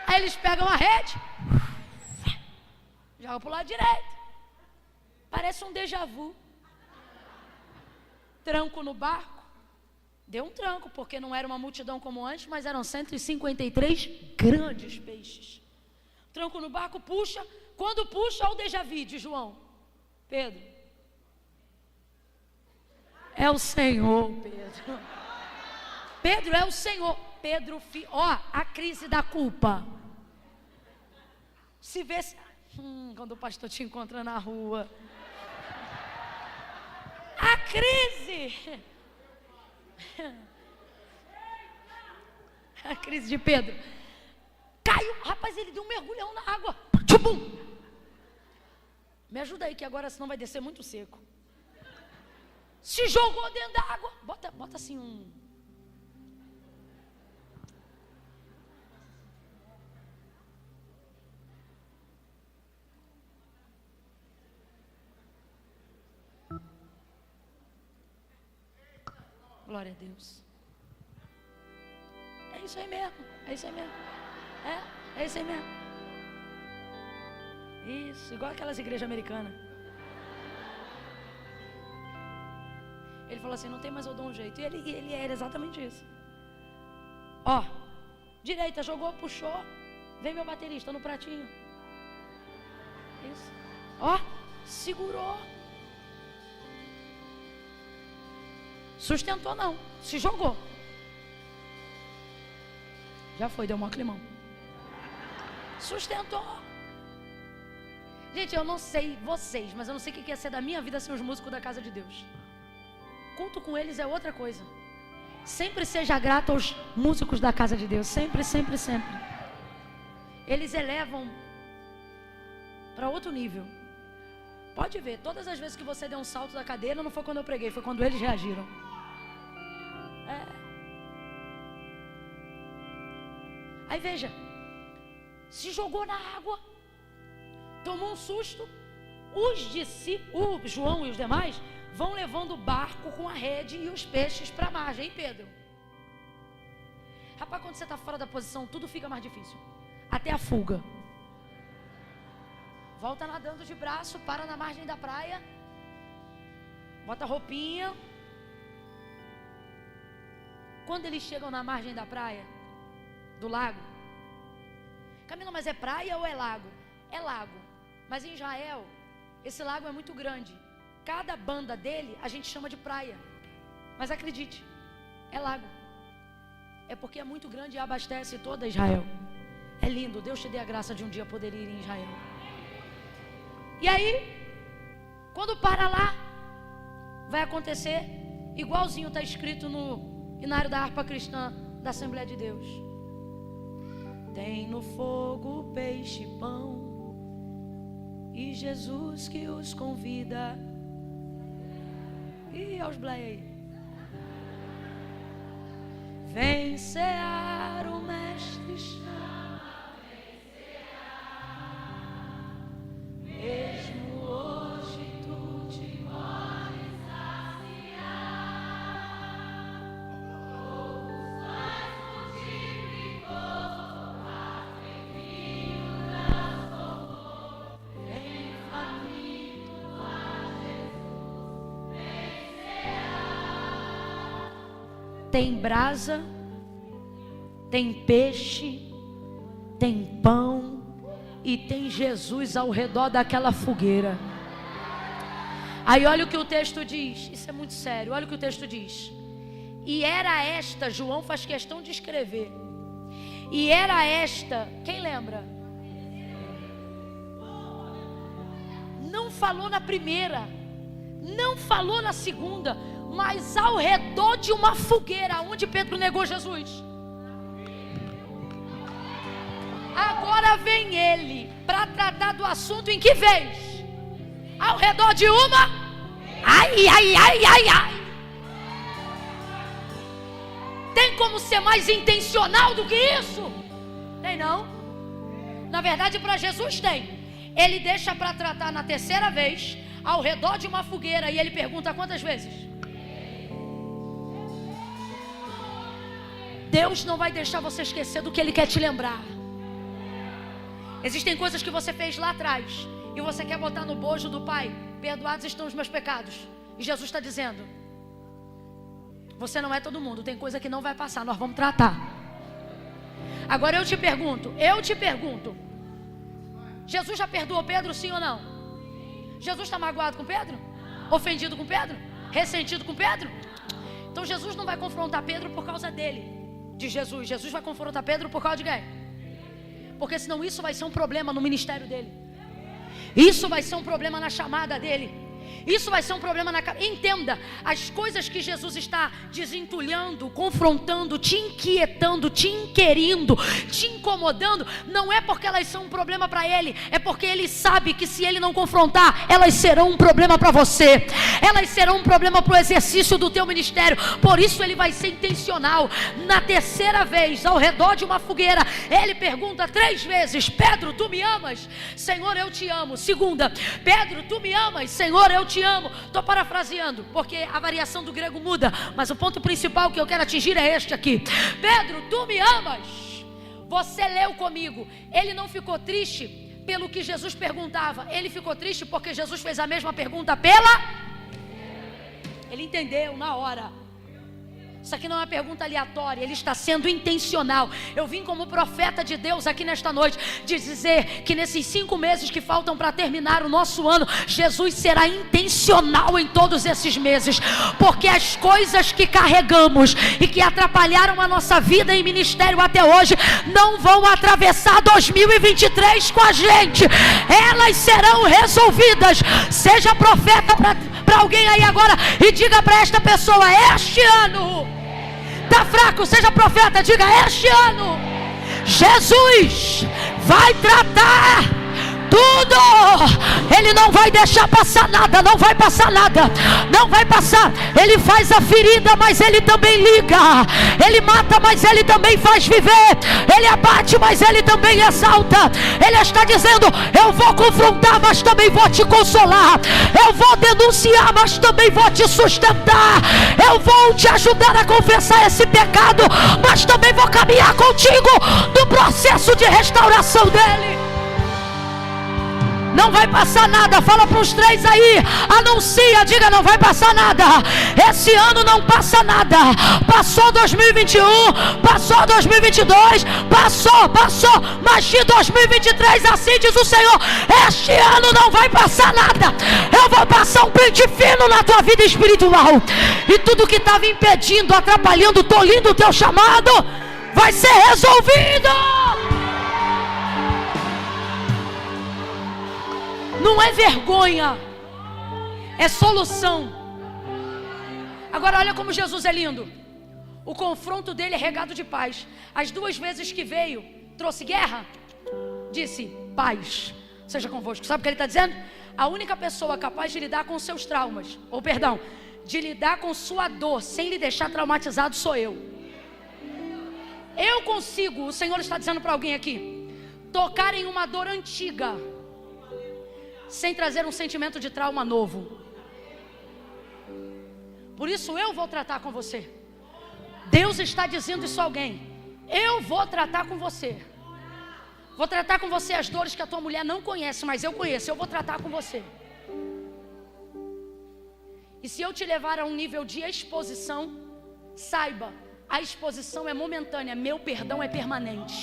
Aí eles pegam a rede, jogam para o lado direito. Parece um déjà vu. Tranco no barco. Deu um tranco, porque não era uma multidão como antes, mas eram 153 grandes peixes. Tranco no barco, puxa. Quando puxa, olha o déjà vu de João. Pedro, é o Senhor, Pedro. Pedro é o Senhor. Pedro, a crise da culpa. Se vê, quando o pastor te encontra na rua. A crise. A crise de Pedro. Caiu, rapaz, ele deu um mergulhão na água. Tchubum. Me ajuda aí, que agora senão vai descer muito seco. Se jogou dentro da água. Bota assim um... Glória a Deus. É isso aí mesmo. É isso aí mesmo. É isso aí mesmo. Isso, igual aquelas igrejas americanas. Ele falou assim: não tem mais, eu dou um jeito. E ele era exatamente isso. Direita, jogou, puxou. Vem meu baterista no pratinho. Isso. Segurou. Sustentou não, se jogou. Já foi, deu um climão. Sustentou. Gente, eu não sei vocês, mas eu não sei o que ia ser da minha vida sem os músicos da casa de Deus. Culto com eles é outra coisa. Sempre seja grato aos músicos da casa de Deus. Sempre, sempre, sempre. Eles elevam para outro nível. Pode ver, todas as vezes que você deu um salto da cadeira, não foi quando eu preguei, foi quando eles reagiram. Aí veja, se jogou na água, tomou um susto. Os discípulos, João e os demais, vão levando o barco com a rede e os peixes para a margem. Hein, Pedro? Rapaz, quando você está fora da posição, tudo fica mais difícil. Até a fuga. Volta nadando de braço, para na margem da praia, bota a roupinha. Quando eles chegam na margem da praia, do lago, Camila, mas é praia ou é lago? É lago, mas em Israel esse lago é muito grande. Cada banda dele a gente chama de praia, mas acredite, é lago. É porque é muito grande e abastece toda Israel. É lindo, Deus te dê a graça de um dia poder ir em Israel. E aí, quando para lá, vai acontecer igualzinho está escrito no Inário da Harpa Cristã da Assembleia de Deus. Tem no fogo peixe e pão, E Jesus que os convida. E aos Blay. Vem cear, o mestre chama. Vem cear. Mesmo hoje tu te moles saciar. Poucos pães multiplicou, mas em vinho transformou. Em faminto a Jesus vem cear. Tem brasa, tem peixe, tem pão e tem Jesus ao redor daquela fogueira. Aí olha o que o texto diz, isso é muito sério, olha o que o texto diz. E era esta, João faz questão de escrever, e era esta, quem lembra? Não falou na primeira, não falou na segunda, mas ao redor de uma fogueira, onde Pedro negou Jesus. Agora vem ele para tratar do assunto em que vez? Ao redor de uma. Ai, ai, ai, ai, ai. Tem como ser mais intencional do que isso? Tem não? Na verdade, para Jesus tem. Ele deixa para tratar na terceira vez, ao redor de uma fogueira, e ele pergunta quantas vezes? Deus não vai deixar você esquecer do que Ele quer te lembrar. Existem coisas que você fez lá atrás e você quer botar no bojo do Pai. Perdoados estão os meus pecados. E Jesus está dizendo: você não é todo mundo, tem coisa que não vai passar, nós vamos tratar. Agora eu te pergunto, Jesus já perdoou Pedro, sim ou não? Jesus está magoado com Pedro? Ofendido com Pedro? Ressentido com Pedro? Então Jesus não vai confrontar Pedro por causa dele, de Jesus. Jesus vai confrontar Pedro por causa de quem? Porque senão isso vai ser um problema no ministério dele. Isso vai ser um problema na chamada dele. Isso vai ser um problema na... Entenda, as coisas que Jesus está desentulhando, confrontando, te inquietando, te inquirindo, te incomodando, não é porque elas são um problema para Ele, é porque Ele sabe que se Ele não confrontar, elas serão um problema para você, elas serão um problema para o exercício do teu ministério. Por isso Ele vai ser intencional. Na terceira vez, ao redor de uma fogueira, Ele pergunta 3 vezes: Pedro, tu me amas? Senhor, eu te amo. Segunda: Pedro, tu me amas? Senhor, eu te amo. Estou parafraseando, porque a variação do grego muda, mas o ponto principal que eu quero atingir é este aqui. Pedro, tu me amas? Você leu comigo. Ele não ficou triste pelo que Jesus perguntava, ele ficou triste porque Jesus fez a mesma pergunta ele entendeu na hora. Isso aqui não é uma pergunta aleatória, ele está sendo intencional. Eu vim como profeta de Deus aqui nesta noite, de dizer que nesses 5 meses que faltam para terminar o nosso ano, Jesus será intencional em todos esses meses, porque as coisas que carregamos e que atrapalharam a nossa vida e ministério até hoje, não vão atravessar 2023 com a gente, elas serão resolvidas. Seja profeta para alguém aí agora e diga para esta pessoa: este ano, tá fraco, seja profeta, diga: este ano Jesus vai tratar tudo. Ele não vai deixar passar nada, não vai passar nada, não vai passar. Ele faz a ferida, mas ele também liga. Ele mata, mas ele também faz viver. Ele abate, mas ele também exalta. Ele está dizendo: eu vou confrontar, mas também vou te consolar. Eu vou denunciar, mas também vou te sustentar. Eu vou te ajudar a confessar esse pecado, mas também vou caminhar contigo no processo de restauração dele. Não vai passar nada. Fala para os 3 aí, anuncia, diga: não vai passar nada. Esse ano não passa nada. Passou 2021, passou 2022, passou, mas de 2023, assim diz o Senhor, este ano não vai passar nada. Eu vou passar um pente fino na tua vida espiritual, e tudo que estava impedindo, atrapalhando, tolindo o teu chamado, vai ser resolvido. Não é vergonha, é solução. Agora olha como Jesus é lindo. O confronto dele é regado de paz. As 2 vezes que veio, trouxe guerra, disse paz. seja convosco. Sabe o que ele está dizendo? A única pessoa capaz de lidar com seus traumas, de lidar com sua dor sem lhe deixar traumatizado sou eu. Eu consigo, o Senhor está dizendo para alguém aqui, tocar em uma dor antiga sem trazer um sentimento de trauma novo. Por isso eu vou tratar com você. Deus está dizendo isso a alguém. Eu vou tratar com você. Vou tratar com você as dores que a tua mulher não conhece, mas eu conheço. Eu vou tratar com você. E se eu te levar a um nível de exposição, saiba, a exposição é momentânea, meu perdão é permanente.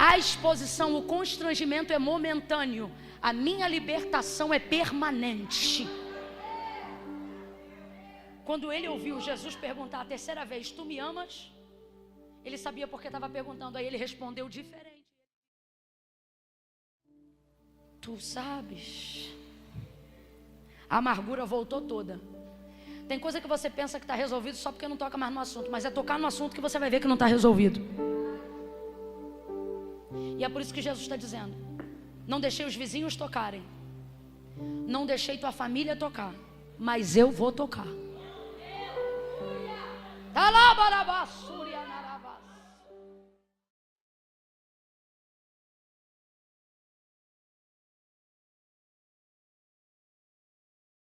A exposição, o constrangimento é momentâneo, a minha libertação é permanente. Quando ele ouviu Jesus perguntar a terceira vez, tu me amas? Ele sabia porque estava perguntando, aí ele respondeu diferente. Tu sabes. A amargura voltou toda. Tem coisa que você pensa que está resolvido só porque não toca mais no assunto, mas é tocar no assunto que você vai ver que não está resolvido. E é por isso que Jesus está dizendo, não deixei os vizinhos tocarem, não deixei tua família tocar, mas eu vou tocar.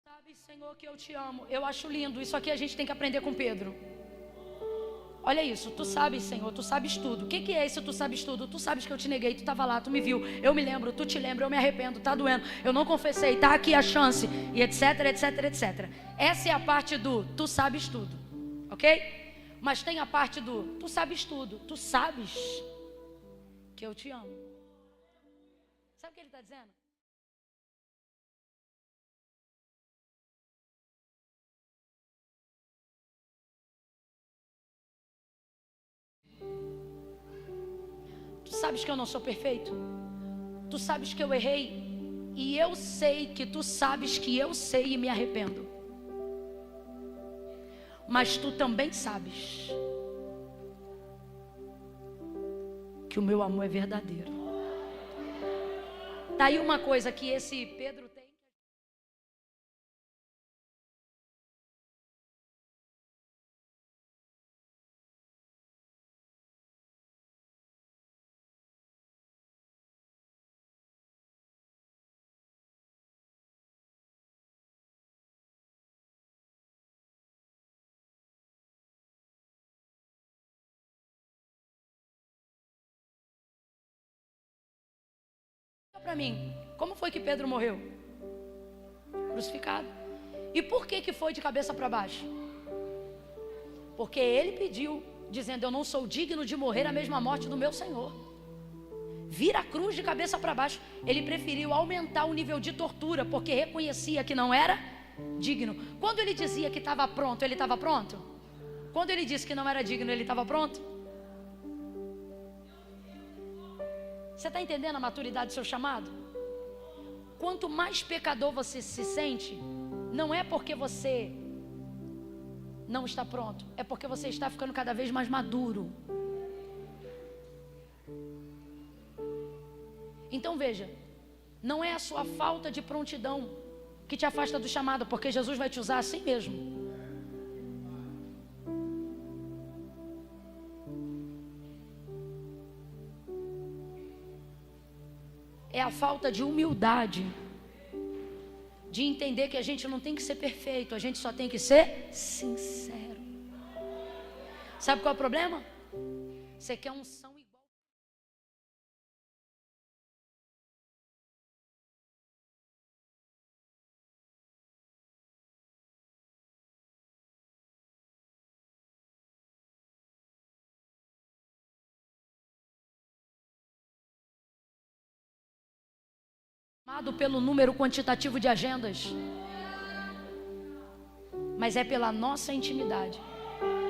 Sabe, Senhor, que eu te amo. Eu acho lindo, isso aqui a gente tem que aprender com Pedro. Olha isso, tu sabes, Senhor, tu sabes tudo. O que é isso, tu sabes tudo? Tu sabes que eu te neguei, tu estava lá, tu me viu. Eu me lembro, tu te lembra, eu me arrependo, tá doendo. Eu não confessei, tá aqui a chance. E etc, etc, etc. Essa é a parte do tu sabes tudo, ok? Mas tem a parte do tu sabes tudo. Tu sabes que eu te amo. Sabe o que ele está dizendo? Tu sabes que eu não sou perfeito? Tu sabes que eu errei? E eu sei que tu sabes que eu sei e me arrependo. Mas tu também sabes que o meu amor é verdadeiro. Tá aí uma coisa que esse Pedro tem. Para mim, como foi que Pedro morreu? Crucificado. E por que foi de cabeça para baixo? Porque ele pediu, dizendo, eu não sou digno de morrer a mesma morte do meu Senhor. Vira a cruz de cabeça para baixo. Ele preferiu aumentar o nível de tortura, porque reconhecia que não era digno. Quando ele dizia que estava pronto, ele estava pronto? Quando ele disse que não era digno, ele estava pronto? Você está entendendo a maturidade do seu chamado? Quanto mais pecador você se sente, não é porque você não está pronto, é porque você está ficando cada vez mais maduro. Então veja, não é a sua falta de prontidão que te afasta do chamado, porque Jesus vai te usar assim mesmo. É a falta de humildade, de entender que a gente não tem que ser perfeito, a gente só tem que ser sincero. Sabe qual é o problema? Você quer unção igual. Pelo número quantitativo de agendas, mas é pela nossa intimidade.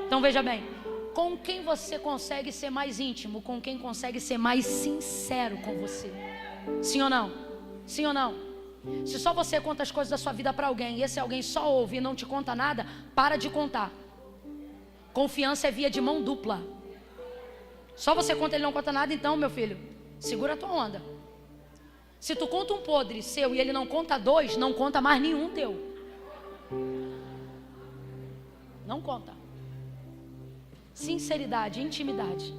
Então veja bem, com quem você consegue ser mais íntimo? Com quem consegue ser mais sincero com você? Sim ou não? Sim ou não? Se só você conta as coisas da sua vida para alguém e esse alguém só ouve e não te conta nada, para de contar. Confiança é via de mão dupla. Só você conta, ele não conta nada, então meu filho, segura a tua onda. Se tu conta um podre seu e ele não conta 2, não conta mais nenhum teu. Não conta. Sinceridade, intimidade.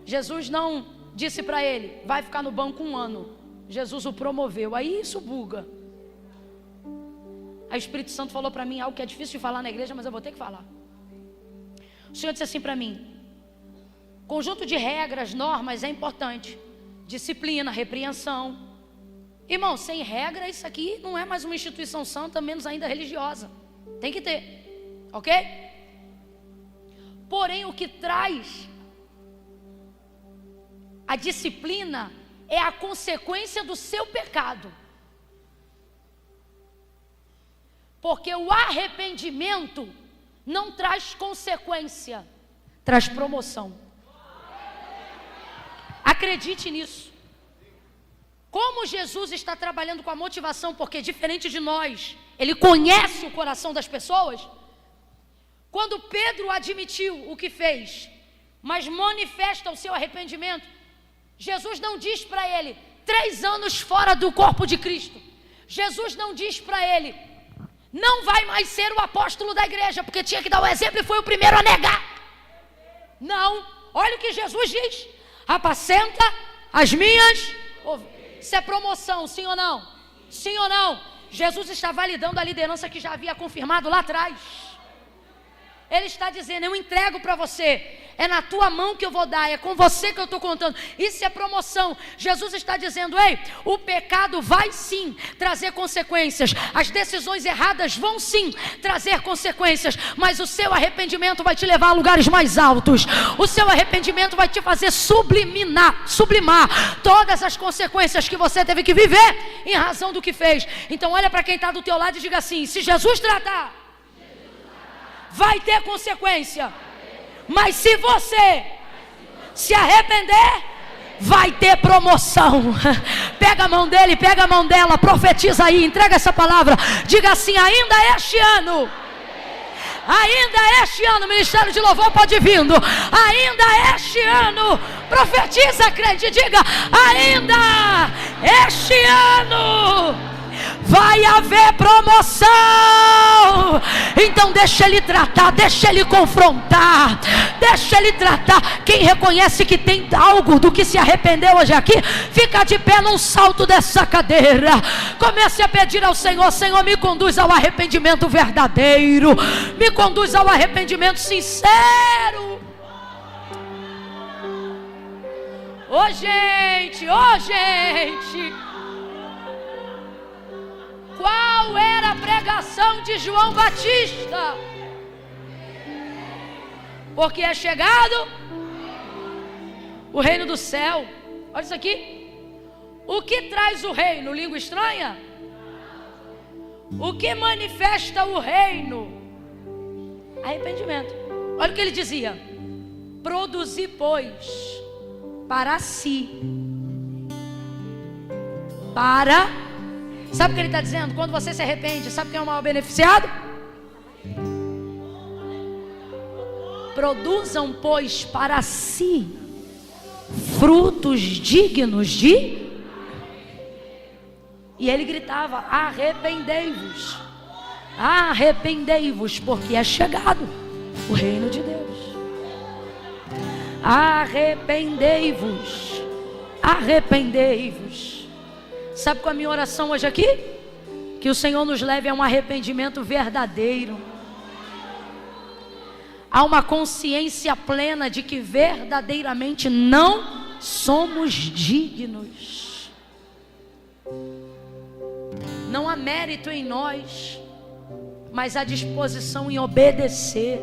Jesus não disse para ele, vai ficar no banco 1 ano. Jesus o promoveu. Aí isso buga. Aí o Espírito Santo falou para mim algo que é difícil de falar na igreja, mas eu vou ter que falar. O Senhor disse assim para mim: conjunto de regras, normas é importante. Disciplina, repreensão. Irmão, sem regra isso aqui não é mais uma instituição santa, menos ainda religiosa. Tem que ter, ok? Porém, o que traz a disciplina é a consequência do seu pecado. Porque o arrependimento não traz consequência, traz promoção. Acredite nisso. Como Jesus está trabalhando com a motivação, porque diferente de nós, Ele conhece o coração das pessoas. Quando Pedro admitiu o que fez, mas manifesta o seu arrependimento, Jesus não diz para ele, 3 anos fora do corpo de Cristo. Jesus não diz para ele, não vai mais ser o apóstolo da igreja, porque tinha que dar o exemplo e foi o primeiro a negar. Não, olha o que Jesus diz: apacenta as minhas ovelhas. Isso é promoção, sim ou não? Sim ou não? Jesus está validando a liderança que já havia confirmado lá atrás. Ele está dizendo, eu entrego para você, é na tua mão que eu vou dar, é com você que eu estou contando. Isso é promoção. Jesus está dizendo, ei, o pecado vai sim trazer consequências, as decisões erradas vão sim trazer consequências, mas o seu arrependimento vai te levar a lugares mais altos. O seu arrependimento vai te fazer sublimar todas as consequências que você teve que viver em razão do que fez. Então olha para quem está do teu lado e diga assim, se Jesus tratar, vai ter consequência. Mas se você se arrepender, vai ter promoção. Pega a mão dele, pega a mão dela, profetiza aí, entrega essa palavra. Diga assim, ainda este ano, Ministério de Louvor pode ir vindo. Ainda este ano, profetiza, crente, diga, ainda este ano vai haver promoção. Então deixa ele tratar, deixa ele confrontar, deixa ele tratar. Quem reconhece que tem algo do que se arrependeu hoje aqui, fica de pé num salto dessa cadeira. Comece a pedir ao Senhor, Senhor, me conduz ao arrependimento verdadeiro, me conduz ao arrependimento sincero. Ô gente, qual era a pregação de João Batista? Porque é chegado o reino do céu. Olha isso aqui. O que traz o reino? Língua estranha? O que manifesta o reino? Arrependimento. Olha o que ele dizia: produzir, pois, para si. Sabe o que ele está dizendo? Quando você se arrepende, sabe quem é o maior beneficiado? Produzam, pois, para si frutos dignos de... E ele gritava, arrependei-vos. Arrependei-vos, porque é chegado o reino de Deus. Arrependei-vos. Arrependei-vos. Sabe qual é a minha oração hoje aqui? Que o Senhor nos leve a um arrependimento verdadeiro, a uma consciência plena de que verdadeiramente não somos dignos. Não há mérito em nós, mas há disposição em obedecer.